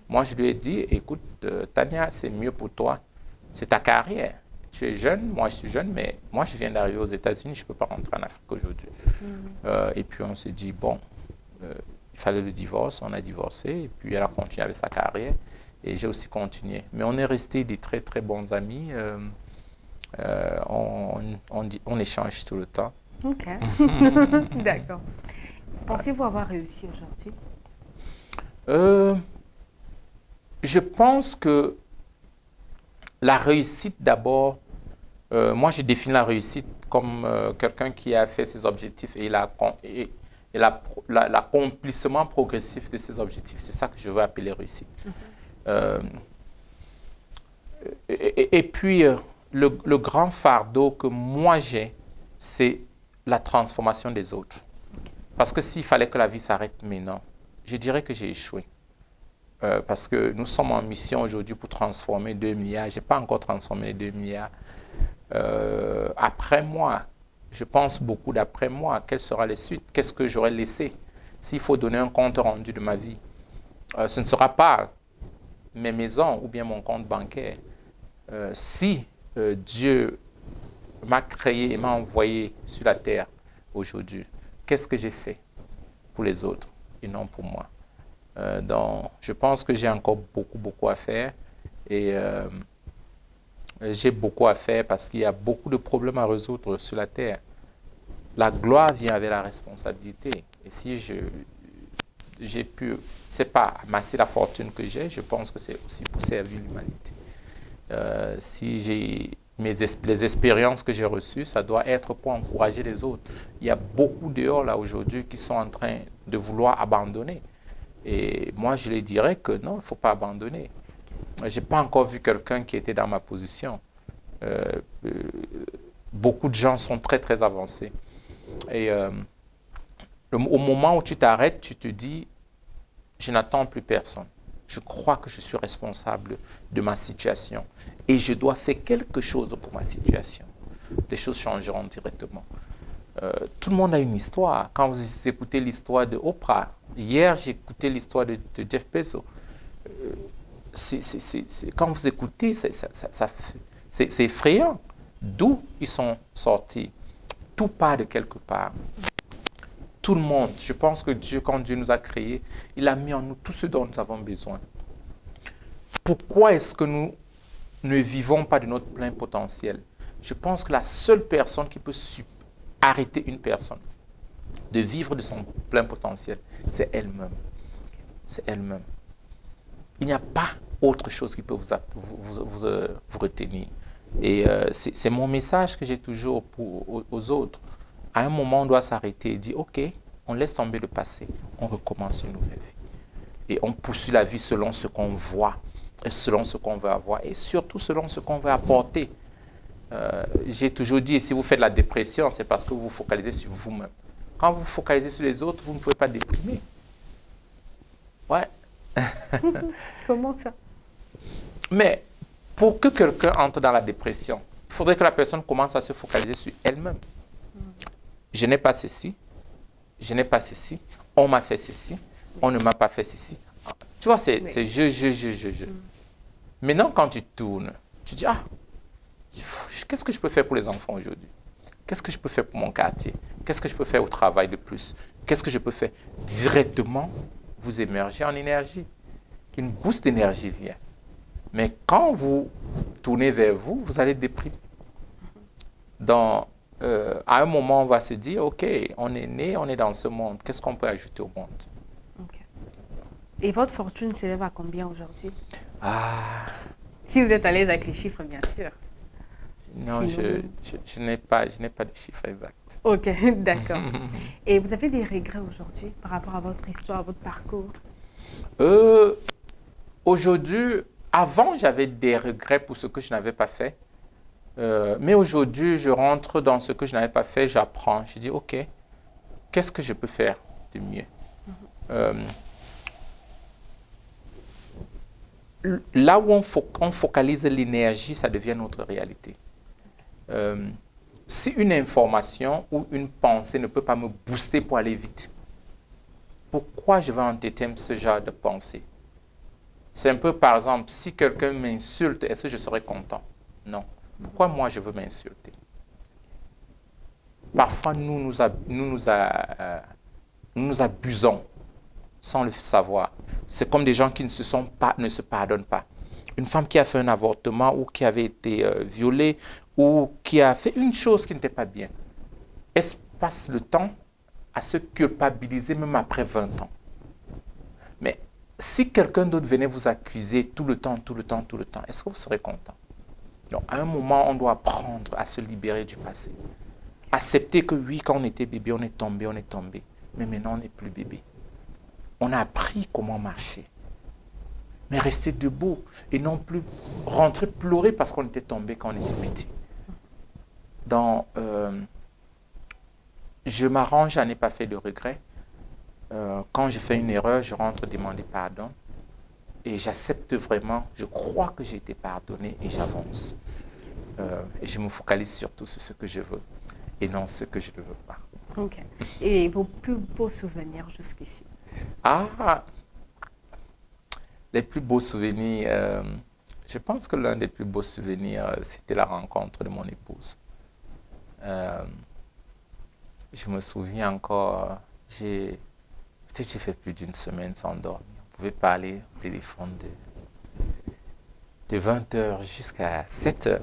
Moi, je lui ai dit, écoute, Tania, c'est mieux pour toi, c'est ta carrière. Tu es jeune, moi je suis jeune, mais moi je viens d'arriver aux États-Unis, je ne peux pas rentrer en Afrique aujourd'hui. Et puis on s'est dit, bon, il fallait le divorce, on a divorcé, et puis elle a continué avec sa carrière, et j'ai aussi continué. Mais on est restés des très très bons amis, on échange tout le temps. Ok, d'accord. Pensez-vous avoir réussi aujourd'hui? Je pense que la réussite d'abord, moi je définis la réussite comme quelqu'un qui a fait ses objectifs et l'accomplissement progressif de ses objectifs. C'est ça que je veux appeler réussite. Et puis, le grand fardeau que moi j'ai, c'est la transformation des autres. Parce que s'il fallait que la vie s'arrête maintenant, je dirais que j'ai échoué. Parce que nous sommes en mission aujourd'hui pour transformer 2 milliards. Je n'ai pas encore transformé les 2 milliards. Après moi, je pense beaucoup d'après moi. Quelle sera la suite? Qu'est-ce que j'aurais laissé? S'il faut donner un compte rendu de ma vie, ce ne sera pas mes maisons ou bien mon compte bancaire. Si Dieu m'a créé et m'a envoyé sur la terre aujourd'hui, qu'est-ce que j'ai fait pour les autres et non pour moi? Donc, je pense que j'ai encore beaucoup à faire et j'ai beaucoup à faire parce qu'il y a beaucoup de problèmes à résoudre sur la terre. La gloire vient avec la responsabilité. Et si j'ai pu, c'est pas amasser la fortune que j'ai, je pense que c'est aussi pour servir l'humanité. Si j'ai les expériences que j'ai reçues, ça doit être pour encourager les autres. Il y a beaucoup dehors là aujourd'hui qui sont en train de vouloir abandonner. Et moi, je les dirais que non, il ne faut pas abandonner. Je n'ai pas encore vu quelqu'un qui était dans ma position. Beaucoup de gens sont très avancés. Et au moment où tu t'arrêtes, tu te dis, je n'attends plus personne. Je crois que je suis responsable de ma situation. Et je dois faire quelque chose pour ma situation. Les choses changeront directement. Tout le monde a une histoire. Quand vous écoutez l'histoire de Oprah, hier j'ai écouté l'histoire de Jeff Bezos. Quand vous écoutez, c'est effrayant. d'où ils sont sortis. Tout part de quelque part. Tout le monde. Je pense que Dieu, quand Dieu nous a créés, il a mis en nous tout ce dont nous avons besoin. Pourquoi est-ce que nous ne vivons pas de notre plein potentiel? Je pense que la seule personne qui peut arrêter une personne de vivre de son plein potentiel, c'est elle-même. C'est elle-même. Il n'y a pas autre chose qui peut vous retenir. Et c'est mon message que j'ai toujours aux autres. À un moment, on doit s'arrêter et dire, OK, on laisse tomber le passé, on recommence une nouvelle vie. Et on poursuit la vie selon ce qu'on voit, et selon ce qu'on veut avoir, et surtout selon ce qu'on veut apporter. J'ai toujours dit, si vous faites la dépression, c'est parce que vous vous focalisez sur vous-même. Quand vous vous focalisez sur les autres, vous ne pouvez pas déprimer. Ouais. Comment ça? Mais pour que quelqu'un entre dans la dépression, il faudrait que la personne commence à se focaliser sur elle-même. Je n'ai pas ceci, je n'ai pas ceci, on m'a fait ceci, on ne m'a pas fait ceci. Tu vois, c'est je. Maintenant, quand tu tournes, tu dis, ah, qu'est-ce que je peux faire pour les enfants aujourd'hui? Qu'est-ce que je peux faire pour mon quartier? Qu'est-ce que je peux faire au travail de plus? Qu'est-ce que je peux faire? Directement, vous émergez en énergie. Une boost d'énergie vient. Mais quand vous tournez vers vous, vous allez déprimer. À un moment, on va se dire, OK, on est né, on est dans ce monde. Qu'est-ce qu'on peut ajouter au monde? Okay. Et votre fortune s'élève à combien aujourd'hui? Ah. Si vous êtes à l'aise avec les chiffres, bien sûr. Non, sinon... je n'ai pas de chiffres exacts. OK, d'accord. Et vous avez des regrets aujourd'hui par rapport à votre histoire, à votre parcours? Aujourd'hui, avant, j'avais des regrets pour ce que je n'avais pas fait. Mais aujourd'hui, je rentre dans ce que je n'avais pas fait, j'apprends. Je dis, OK, qu'est-ce que je peux faire de mieux? Là où on focalise l'énergie, ça devient notre réalité. Si une information ou une pensée ne peut pas me booster pour aller vite, pourquoi je vais entêter ce genre de pensée? C'est un peu, par exemple, si quelqu'un m'insulte, est-ce que je serais content? Non. Pourquoi moi je veux m'insulter? Parfois, nous nous abusons sans le savoir. C'est comme des gens qui ne se pardonnent pas. Une femme qui a fait un avortement ou qui avait été violée ou qui a fait une chose qui n'était pas bien. Elle passe le temps à se culpabiliser même après 20 ans. Mais si quelqu'un d'autre venait vous accuser tout le temps, est-ce que vous serez content? Donc, à un moment, on doit apprendre à se libérer du passé. Accepter que oui, quand on était bébé, on est tombé. Mais maintenant, on n'est plus bébé. On a appris comment marcher. Mais rester debout et non plus rentrer pleurer parce qu'on était tombé quand on était petit. Donc, je m'arrange à n'ai pas fait de regrets. Quand je fais une erreur, je rentre demander pardon. Et j'accepte vraiment, je crois que j'ai été pardonné et j'avance. Et je me focalise surtout sur ce que je veux et non ce que je ne veux pas. OK. Et vos plus beaux souvenirs jusqu'ici? Ah, les plus beaux souvenirs, je pense que l'un des plus beaux souvenirs, c'était la rencontre de mon épouse. Je me souviens encore, peut-être j'ai fait plus d'une semaine sans dormir. On pouvait parler au téléphone de 20h jusqu'à 7h.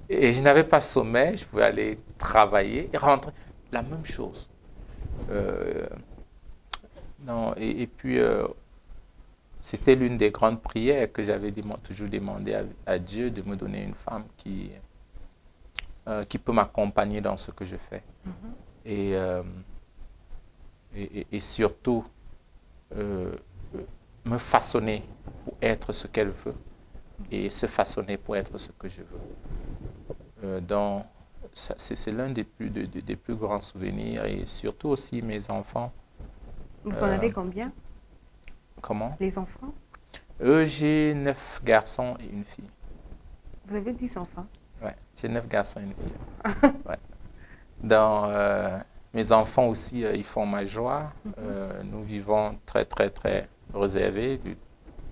Et je n'avais pas sommeil, je pouvais aller travailler et rentrer. La même chose. Et puis, c'était l'une des grandes prières que j'avais toujours demandé à Dieu de me donner une femme qui peut m'accompagner dans ce que je fais. Et surtout, me façonner pour être ce qu'elle veut et se façonner pour être ce que je veux. Donc, c'est l'un des plus grands souvenirs et surtout aussi mes enfants. Vous en avez combien? Comment? Les enfants? J'ai 9 garçons et une fille. Vous avez 10 enfants? Oui, j'ai 9 garçons et une fille. Ouais. Donc, mes enfants aussi, ils font ma joie. Nous vivons très, très, très réservés,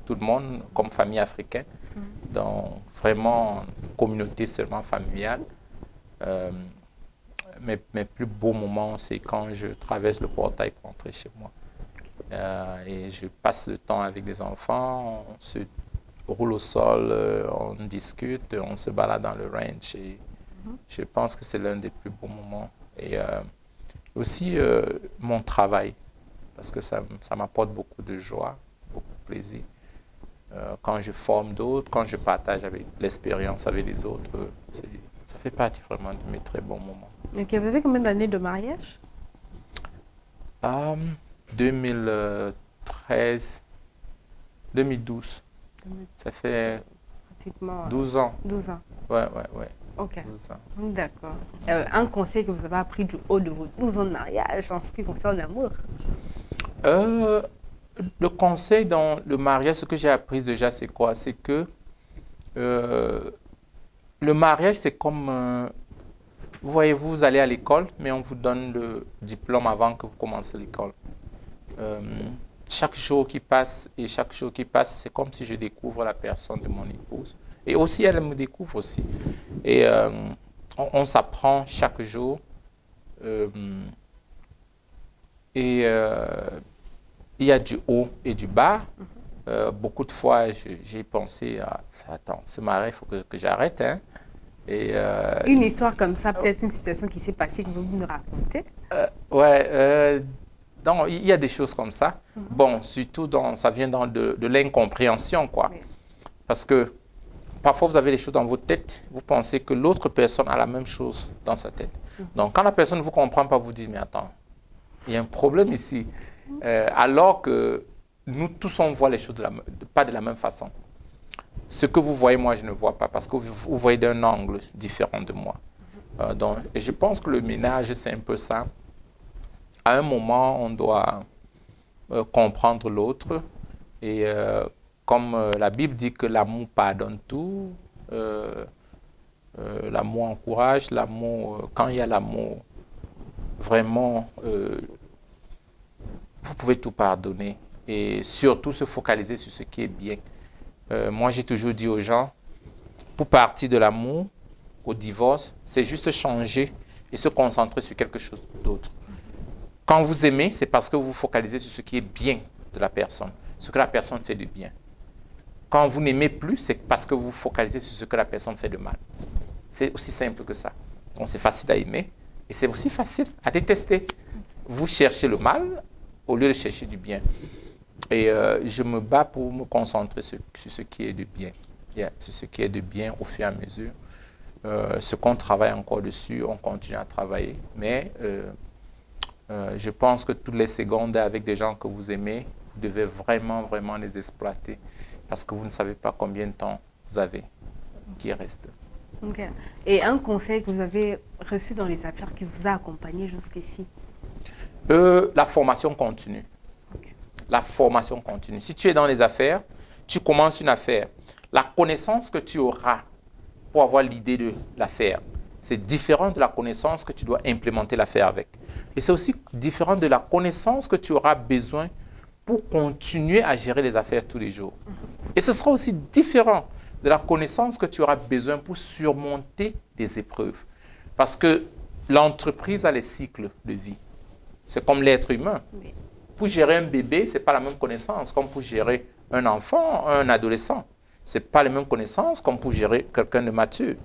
tout le monde, comme famille africaine. dans vraiment communauté seulement familiale. Mes plus beaux moments, c'est quand je traverse le portail pour entrer chez moi. Et je passe le temps avec des enfants, on se roule au sol, on discute, on se balade dans le ranch. Et je pense que c'est l'un des plus beaux moments. Et aussi mon travail, parce que ça m'apporte beaucoup de joie, beaucoup de plaisir. Quand je forme d'autres, quand je partage avec l'expérience avec les autres, ça fait partie vraiment de mes très bons moments. Ok, vous avez combien d'années de mariage? 2013, 2012. Ça fait pratiquement 12 ans. 12 ans. Ouais. Ok. 12 ans. D'accord. Un conseil que vous avez appris du haut de vos 12 ans de mariage en ce qui concerne l'amour? Le conseil dans le mariage, ce que j'ai appris déjà, c'est quoi? C'est que le mariage, c'est comme, vous voyez, vous allez à l'école, mais on vous donne le diplôme avant que vous commencez l'école. Chaque jour qui passe, c'est comme si je découvre la personne de mon épouse. Et aussi, elle me découvre aussi. Et on s'apprend chaque jour. Il y a du haut et du bas. Beaucoup de fois, j'ai pensé, attends, ce mariage, il faut que j'arrête. Hein. Une histoire comme ça, peut-être une situation qui s'est passée que vous nous racontez? Donc, il y a des choses comme ça. Bon, surtout, ça vient de l'incompréhension, quoi. Oui. Parce que parfois, vous avez des choses dans votre tête, vous pensez que l'autre personne a la même chose dans sa tête. Donc, quand la personne ne vous comprend pas, vous dites, mais attends, il y a un problème ici. Alors que nous tous, on voit les choses pas de la même façon. Ce que vous voyez, moi, je ne vois pas, parce que vous voyez d'un angle différent de moi. Donc, et je pense que le ménage, c'est un peu ça. À un moment, on doit comprendre l'autre. Et comme la Bible dit que l'amour pardonne tout, l'amour encourage, l'amour, quand il y a l'amour, vraiment, vous pouvez tout pardonner. Et surtout se focaliser sur ce qui est bien. Moi, j'ai toujours dit aux gens, pour partir de l'amour au divorce, c'est juste changer et se concentrer sur quelque chose d'autre. Quand vous aimez, c'est parce que vous vous focalisez sur ce qui est bien de la personne, ce que la personne fait de bien. Quand vous n'aimez plus, c'est parce que vous vous focalisez sur ce que la personne fait de mal. C'est aussi simple que ça. Donc, c'est facile à aimer et c'est aussi facile à détester. Vous cherchez le mal au lieu de chercher du bien. Et je me bats pour me concentrer sur ce qui est de bien. Sur ce qui est de bien au fur et à mesure. Ce qu'on travaille encore dessus, on continue à travailler. Mais je pense que toutes les secondes avec des gens que vous aimez, vous devez vraiment les exploiter. Parce que vous ne savez pas combien de temps vous avez qui reste. Okay. Et un conseil que vous avez reçu dans les affaires qui vous a accompagné jusqu'ici? La formation continue. Okay. La formation continue. Si tu es dans les affaires, tu commences une affaire. La connaissance que tu auras pour avoir l'idée de l'affaire, c'est différent de la connaissance que tu dois implémenter l'affaire avec. Et c'est aussi différent de la connaissance que tu auras besoin pour continuer à gérer les affaires tous les jours. Et ce sera aussi différent de la connaissance que tu auras besoin pour surmonter des épreuves. Parce que l'entreprise a les cycles de vie. C'est comme l'être humain. Oui. Pour gérer un bébé, ce n'est pas la même connaissance comme pour gérer un enfant, un adolescent. Ce n'est pas les mêmes connaissances comme pour gérer quelqu'un de mature.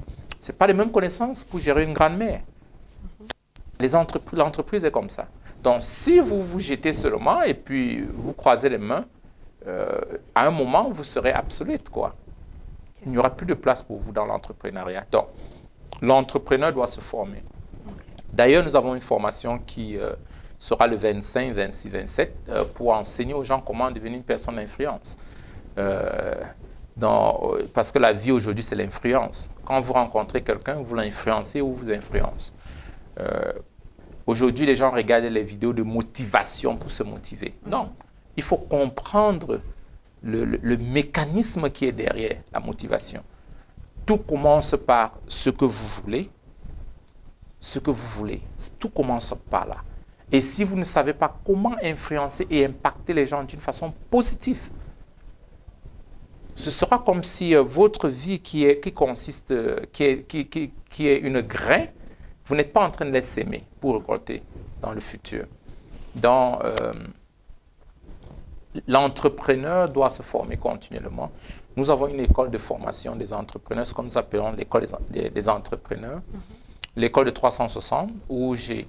Ce n'est pas les mêmes connaissances pour gérer une grand-mère. L'entreprise est comme ça. Donc, si vous vous jetez seulement et puis vous croisez les mains, à un moment, vous serez obsolète, quoi. Okay. Il n'y aura plus de place pour vous dans l'entrepreneuriat. Donc, l'entrepreneur doit se former. Okay. D'ailleurs, nous avons une formation qui sera le 25, 26, 27 pour enseigner aux gens comment devenir une personne d'influence. Parce que la vie aujourd'hui, c'est l'influence. Quand vous rencontrez quelqu'un, vous l'influencez ou vous influence. Aujourd'hui, les gens regardent les vidéos de motivation pour se motiver. Non, il faut comprendre le mécanisme qui est derrière la motivation. Tout commence par ce que vous voulez. Ce que vous voulez. Tout commence par là. Et si vous ne savez pas comment influencer et impacter les gens d'une façon positive, Ce sera comme si votre vie qui est une grain, vous n'êtes pas en train de la s'aimer pour récolter dans le futur. Donc, l'entrepreneur doit se former continuellement. Nous avons une école de formation des entrepreneurs, ce que nous appelons l'école des entrepreneurs, l'école de 360, où j'ai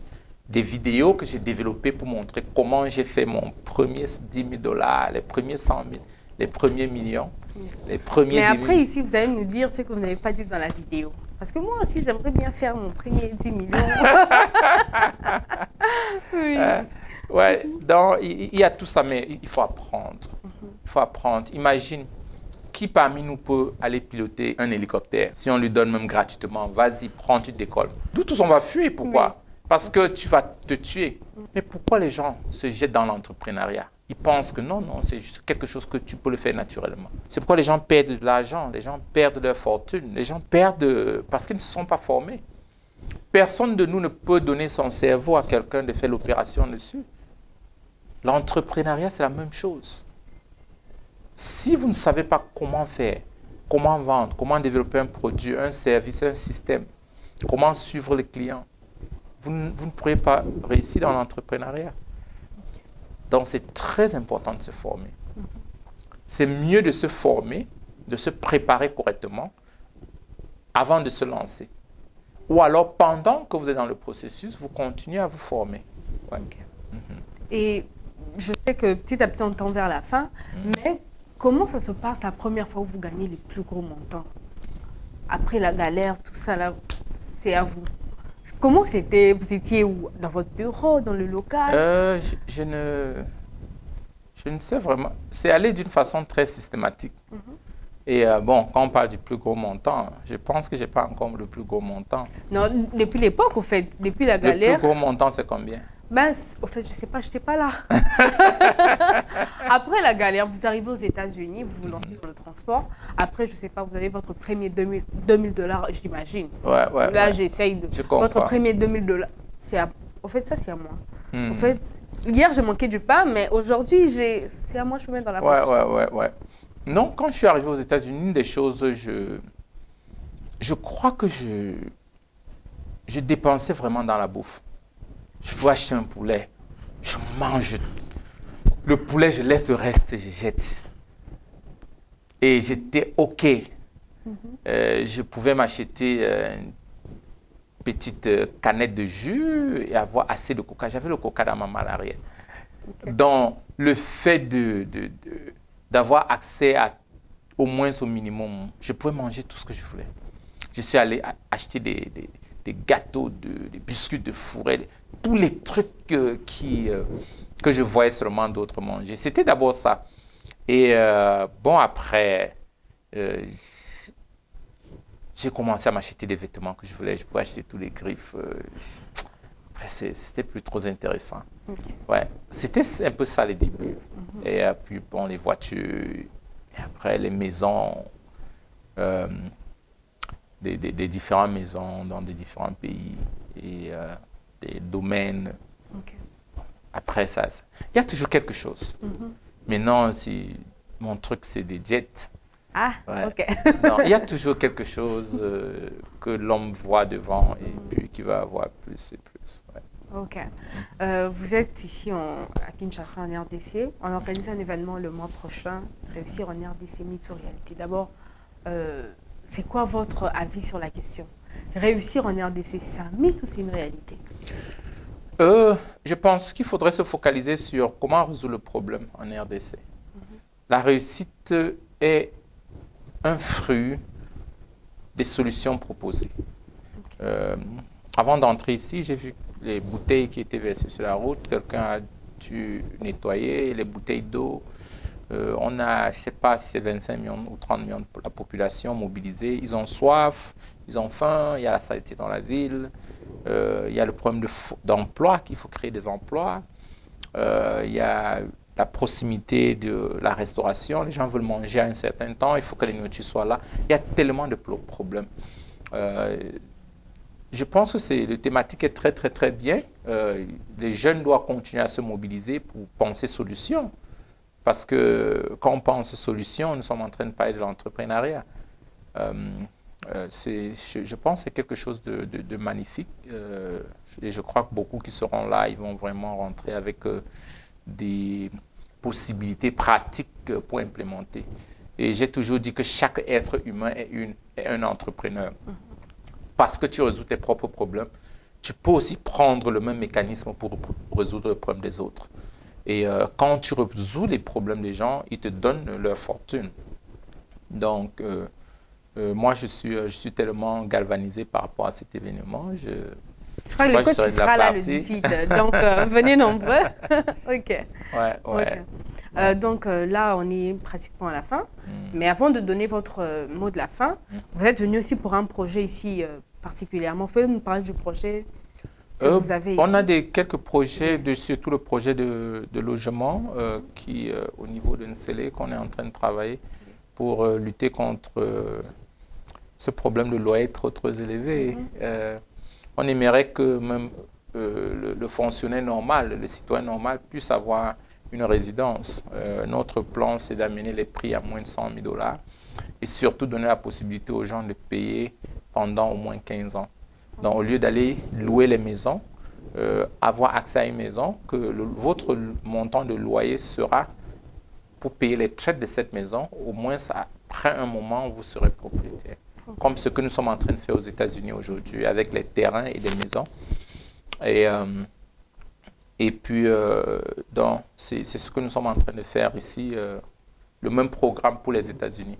des vidéos que j'ai développées pour montrer comment j'ai fait mon premier 10 000 $, les premiers 100 000, les premiers millions, les premiers... Mais après, ici, vous allez nous dire ce que vous n'avez pas dit dans la vidéo. Parce que moi aussi, j'aimerais bien faire mon premier 10 millions. Oui. Ouais, donc il y a tout ça, mais il faut apprendre. Il faut apprendre. Imagine, qui parmi nous peut aller piloter un hélicoptère si on lui donne même gratuitement? Vas-y, prends, tu décolles. D'où tous on va fuir. Pourquoi? Oui. Parce que tu vas te tuer. Mais pourquoi les gens se jettent dans l'entrepreneuriat? Ils pensent que non, c'est juste quelque chose que tu peux le faire naturellement. C'est pourquoi les gens perdent de l'argent, les gens perdent leur fortune, les gens perdent parce qu'ils ne se sont pas formés. Personne de nous ne peut donner son cerveau à quelqu'un de faire l'opération dessus. L'entrepreneuriat, c'est la même chose. Si vous ne savez pas comment faire, comment vendre, comment développer un produit, un service, un système, comment suivre les clients, vous ne pourrez pas réussir dans l'entrepreneuriat. Donc, c'est très important de se former. C'est mieux de se former, de se préparer correctement avant de se lancer. Ou alors, pendant que vous êtes dans le processus, vous continuez à vous former. Ouais. Okay. Et je sais que petit à petit, on tend vers la fin, mais comment ça se passe la première fois où vous gagnez les plus gros montants? Après la galère, tout ça, là, c'est à vous. Comment c'était? Vous étiez où? Dans votre bureau, dans le local? Je ne sais vraiment. C'est allé d'une façon très systématique. Et bon, quand on parle du plus gros montant, je pense que je n'ai pas encore le plus gros montant. Non, depuis l'époque, au fait, depuis la galère. Le plus gros montant, c'est combien? Ben, au fait, je ne sais pas, je n'étais pas là. Après la galère, vous arrivez aux États-Unis, vous vous lancez dans le transport. Après, je ne sais pas, vous avez votre premier 2000 $, j'imagine. Ouais. Là, j'essaye de... Votre premier 2000 $, au fait, ça, c'est à moi. Au fait, hier, j'ai manqué du pain, mais aujourd'hui, c'est à moi, je peux mettre dans la poche. Ouais. Non, quand je suis arrivé aux États-Unis, une des choses, je crois que je dépensais vraiment dans la bouffe. Je peux acheter un poulet, je mange le poulet, je laisse le reste, je jette. Et j'étais OK. Je pouvais m'acheter une petite canette de jus et avoir assez de coca. J'avais le coca dans ma malle arrière. Okay. Donc, le fait d'avoir accès au moins au minimum, je pouvais manger tout ce que je voulais. Je suis allé acheter des gâteaux, des biscuits de fourré, tous les trucs que je voyais seulement d'autres manger. C'était d'abord ça. Et bon, après, j'ai commencé à m'acheter des vêtements que je voulais. Je pouvais acheter tous les griffes. Après, c'était plus trop intéressant. Okay. Ouais, c'était un peu ça les débuts. Et puis, bon, les voitures, et après les maisons, des différentes maisons dans des différents pays et des domaines. Okay. Après ça, il y a toujours quelque chose. Maintenant, mon truc, c'est des jets. Ah, ouais. OK. Non, il y a toujours quelque chose que l'homme voit devant et puis qui va avoir plus et plus. Ouais. OK. Vous êtes ici à Kinshasa, en RDC. On organise un événement le mois prochain, Réussir en RDC, mythe ou réalité. D'abord, c'est quoi votre avis sur la question? Réussir en RDC, c'est un mythe ou c'est une réalité? Je pense qu'il faudrait se focaliser sur comment résoudre le problème en RDC. La réussite est un fruit des solutions proposées. Okay. Avant d'entrer ici, j'ai vu les bouteilles qui étaient versées sur la route. Quelqu'un a dû nettoyer les bouteilles d'eau. On a, je ne sais pas si c'est 25 millions ou 30 millions de la population mobilisée. Ils ont soif, ils ont faim, il y a la saleté dans la ville, il y a le problème d'emploi, qu'il faut créer des emplois, il y a la proximité de la restauration, les gens veulent manger à un certain temps, il faut que les nourritures soient là. Il y a tellement de problèmes. Je pense que la thématique est très, très, très bien. Les jeunes doivent continuer à se mobiliser pour penser solutions. Parce que quand on pense solution, nous sommes en train de parler de l'entrepreneuriat. Je pense que c'est quelque chose de magnifique. Et je crois que beaucoup qui seront là, ils vont vraiment rentrer avec des possibilités pratiques pour implémenter. Et j'ai toujours dit que chaque être humain est un entrepreneur. Parce que tu résous tes propres problèmes, tu peux aussi prendre le même mécanisme pour résoudre le problème des autres. Et quand tu résous les problèmes des gens, ils te donnent leur fortune. Donc, moi, je suis tellement galvanisé par rapport à cet événement. Je crois que le coach sera là le 18, donc venez nombreux. OK. Ouais. Okay. Donc là, on est pratiquement à la fin. Mais avant de donner votre mot de la fin, vous êtes venu aussi pour un projet ici particulièrement. Vous pouvez nous parler du projet que vous avez ici? On a quelques projets, surtout le projet de logement qui, au niveau de Nsele, qu'on est en train de travailler pour lutter contre ce problème de loyer trop élevé. On aimerait que même le fonctionnaire normal, le citoyen normal puisse avoir une résidence. Notre plan, c'est d'amener les prix à moins de 100 000 $ et surtout donner la possibilité aux gens de payer pendant au moins 15 ans. Donc, au lieu d'aller louer les maisons, avoir accès à une maison, que votre montant de loyer sera pour payer les traites de cette maison. Au moins, après un moment, vous serez propriétaire. Comme ce que nous sommes en train de faire aux États-Unis aujourd'hui avec les terrains et les maisons. Et puis, c'est ce que nous sommes en train de faire ici, le même programme pour les États-Unis.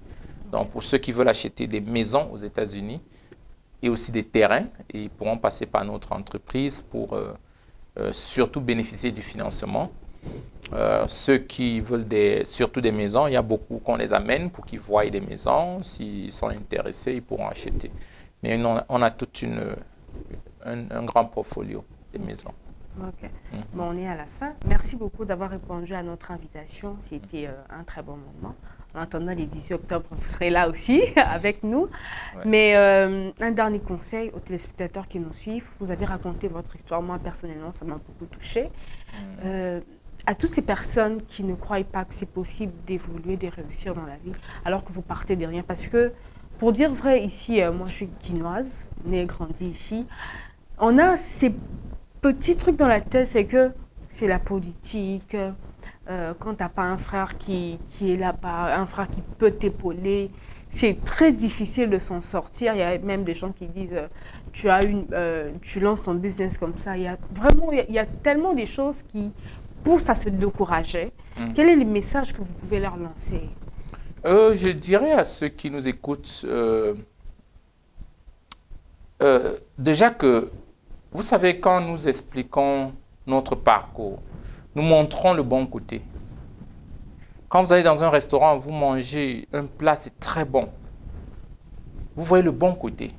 Donc, pour ceux qui veulent acheter des maisons aux États-Unis et aussi des terrains, ils pourront passer par notre entreprise pour surtout bénéficier du financement. Ceux qui veulent surtout des maisons, il y a beaucoup qu'on les amène pour qu'ils voient des maisons. S'ils sont intéressés, ils pourront acheter. Mais on a tout un grand portfolio de maisons. OK. Bon, on est à la fin. Merci beaucoup d'avoir répondu à notre invitation. C'était un très bon moment. En attendant, les 18 octobre, vous serez là aussi avec nous. Ouais. Mais un dernier conseil aux téléspectateurs qui nous suivent. Vous avez raconté votre histoire. Moi, personnellement, ça m'a beaucoup touchée. À toutes ces personnes qui ne croient pas que c'est possible d'évoluer, de réussir dans la vie, alors que vous partez de rien. Parce que, pour dire vrai, ici, moi, je suis guinoise, née et grandie ici. On a ces petits trucs dans la tête, c'est que c'est la politique. Quand tu n'as pas un frère qui est là-bas, un frère qui peut t'épauler, c'est très difficile de s'en sortir. Il y a même des gens qui disent tu lances ton business comme ça. Il y a tellement de choses qui poussent à se décourager. Quel est le message que vous pouvez leur lancer? Je dirais à ceux qui nous écoutent déjà que, vous savez, quand nous expliquons notre parcours, nous montrons le bon côté. Quand vous allez dans un restaurant, vous mangez un plat, c'est très bon. Vous voyez le bon côté.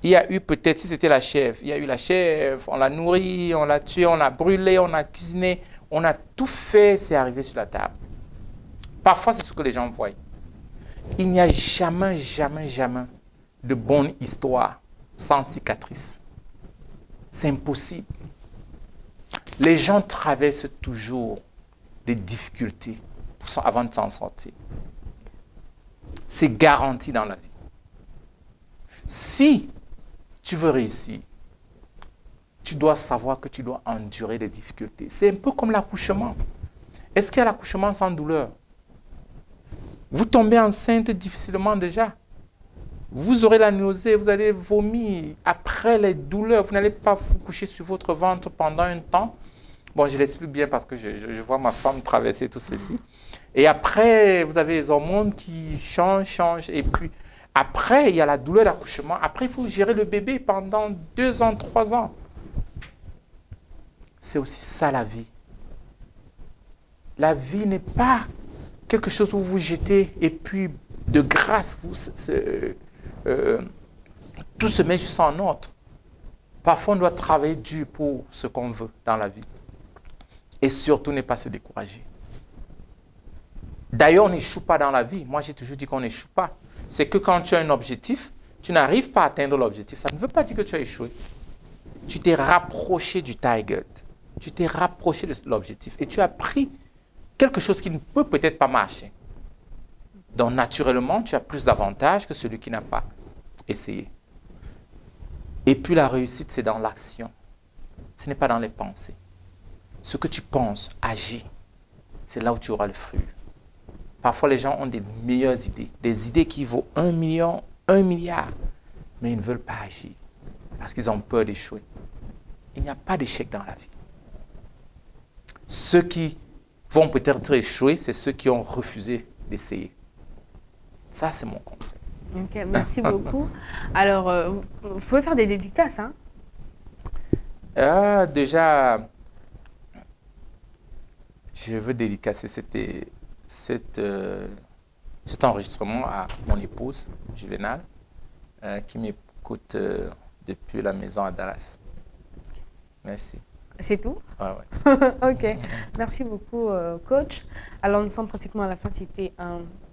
Il y a eu peut-être, si c'était la chef, il y a eu la chef, on l'a nourrie, on l'a tuée, on l'a brûlée, on a cuisiné, on a tout fait, c'est arrivé sur la table. Parfois, c'est ce que les gens voient. Il n'y a jamais de bonne histoire sans cicatrice. C'est impossible. Les gens traversent toujours des difficultés avant de s'en sortir. C'est garanti dans la vie. Si tu veux réussir, tu dois savoir que tu dois endurer des difficultés. C'est un peu comme l'accouchement. Est-ce qu'il y a l'accouchement sans douleur? Vous tombez enceinte difficilement déjà. Vous aurez la nausée, vous allez vomir. Après les douleurs, vous n'allez pas vous coucher sur votre ventre pendant un temps. Bon, je l'explique bien parce que je vois ma femme traverser tout ceci. Et après, vous avez les hormones qui changent. Et puis, après, il y a la douleur d'accouchement. Après, il faut gérer le bébé pendant 2 ans, 3 ans. C'est aussi ça la vie. La vie n'est pas quelque chose où vous jetez et puis de grâce, tout se met juste en ordre. Parfois, on doit travailler dur pour ce qu'on veut dans la vie. Et surtout, ne pas se décourager. D'ailleurs, on n'échoue pas dans la vie. Moi, j'ai toujours dit qu'on n'échoue pas. C'est que quand tu as un objectif, tu n'arrives pas à atteindre l'objectif. Ça ne veut pas dire que tu as échoué. Tu t'es rapproché du target. Tu t'es rapproché de l'objectif. Et tu as pris quelque chose qui ne peut peut-être pas marcher. Donc, naturellement, tu as plus d'avantages que celui qui n'a pas essayé. Et puis, la réussite, c'est dans l'action. Ce n'est pas dans les pensées. Ce que tu penses, agis. C'est là où tu auras le fruit. Parfois, les gens ont des meilleures idées. Des idées qui vaut 1 million, 1 milliard. Mais ils ne veulent pas agir. Parce qu'ils ont peur d'échouer. Il n'y a pas d'échec dans la vie. Ceux qui vont peut-être échouer, c'est ceux qui ont refusé d'essayer. Ça, c'est mon conseil. Ok, merci beaucoup. Alors, vous pouvez faire des dédicaces, hein? Déjà, je veux dédicacer cet enregistrement à mon épouse, Juvénal, qui m'écoute depuis la maison à Dallas. Merci. C'est tout? Ouais, ouais. Ok, merci beaucoup, coach. Alors, nous sommes pratiquement à la fin. C'était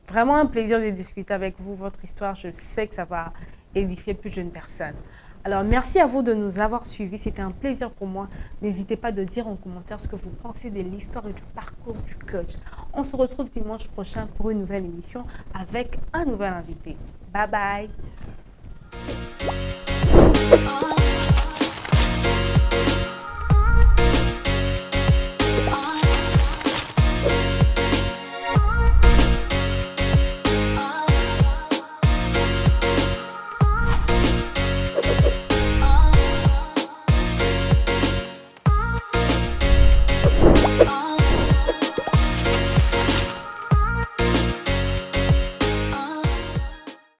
vraiment un plaisir de discuter avec vous. Votre histoire, je sais que ça va édifier plus de jeunes personnes. Alors, merci à vous de nous avoir suivis. C'était un plaisir pour moi. N'hésitez pas de dire en commentaire ce que vous pensez de l'histoire et du parcours du coach. On se retrouve dimanche prochain pour une nouvelle émission avec un nouvel invité. Bye bye.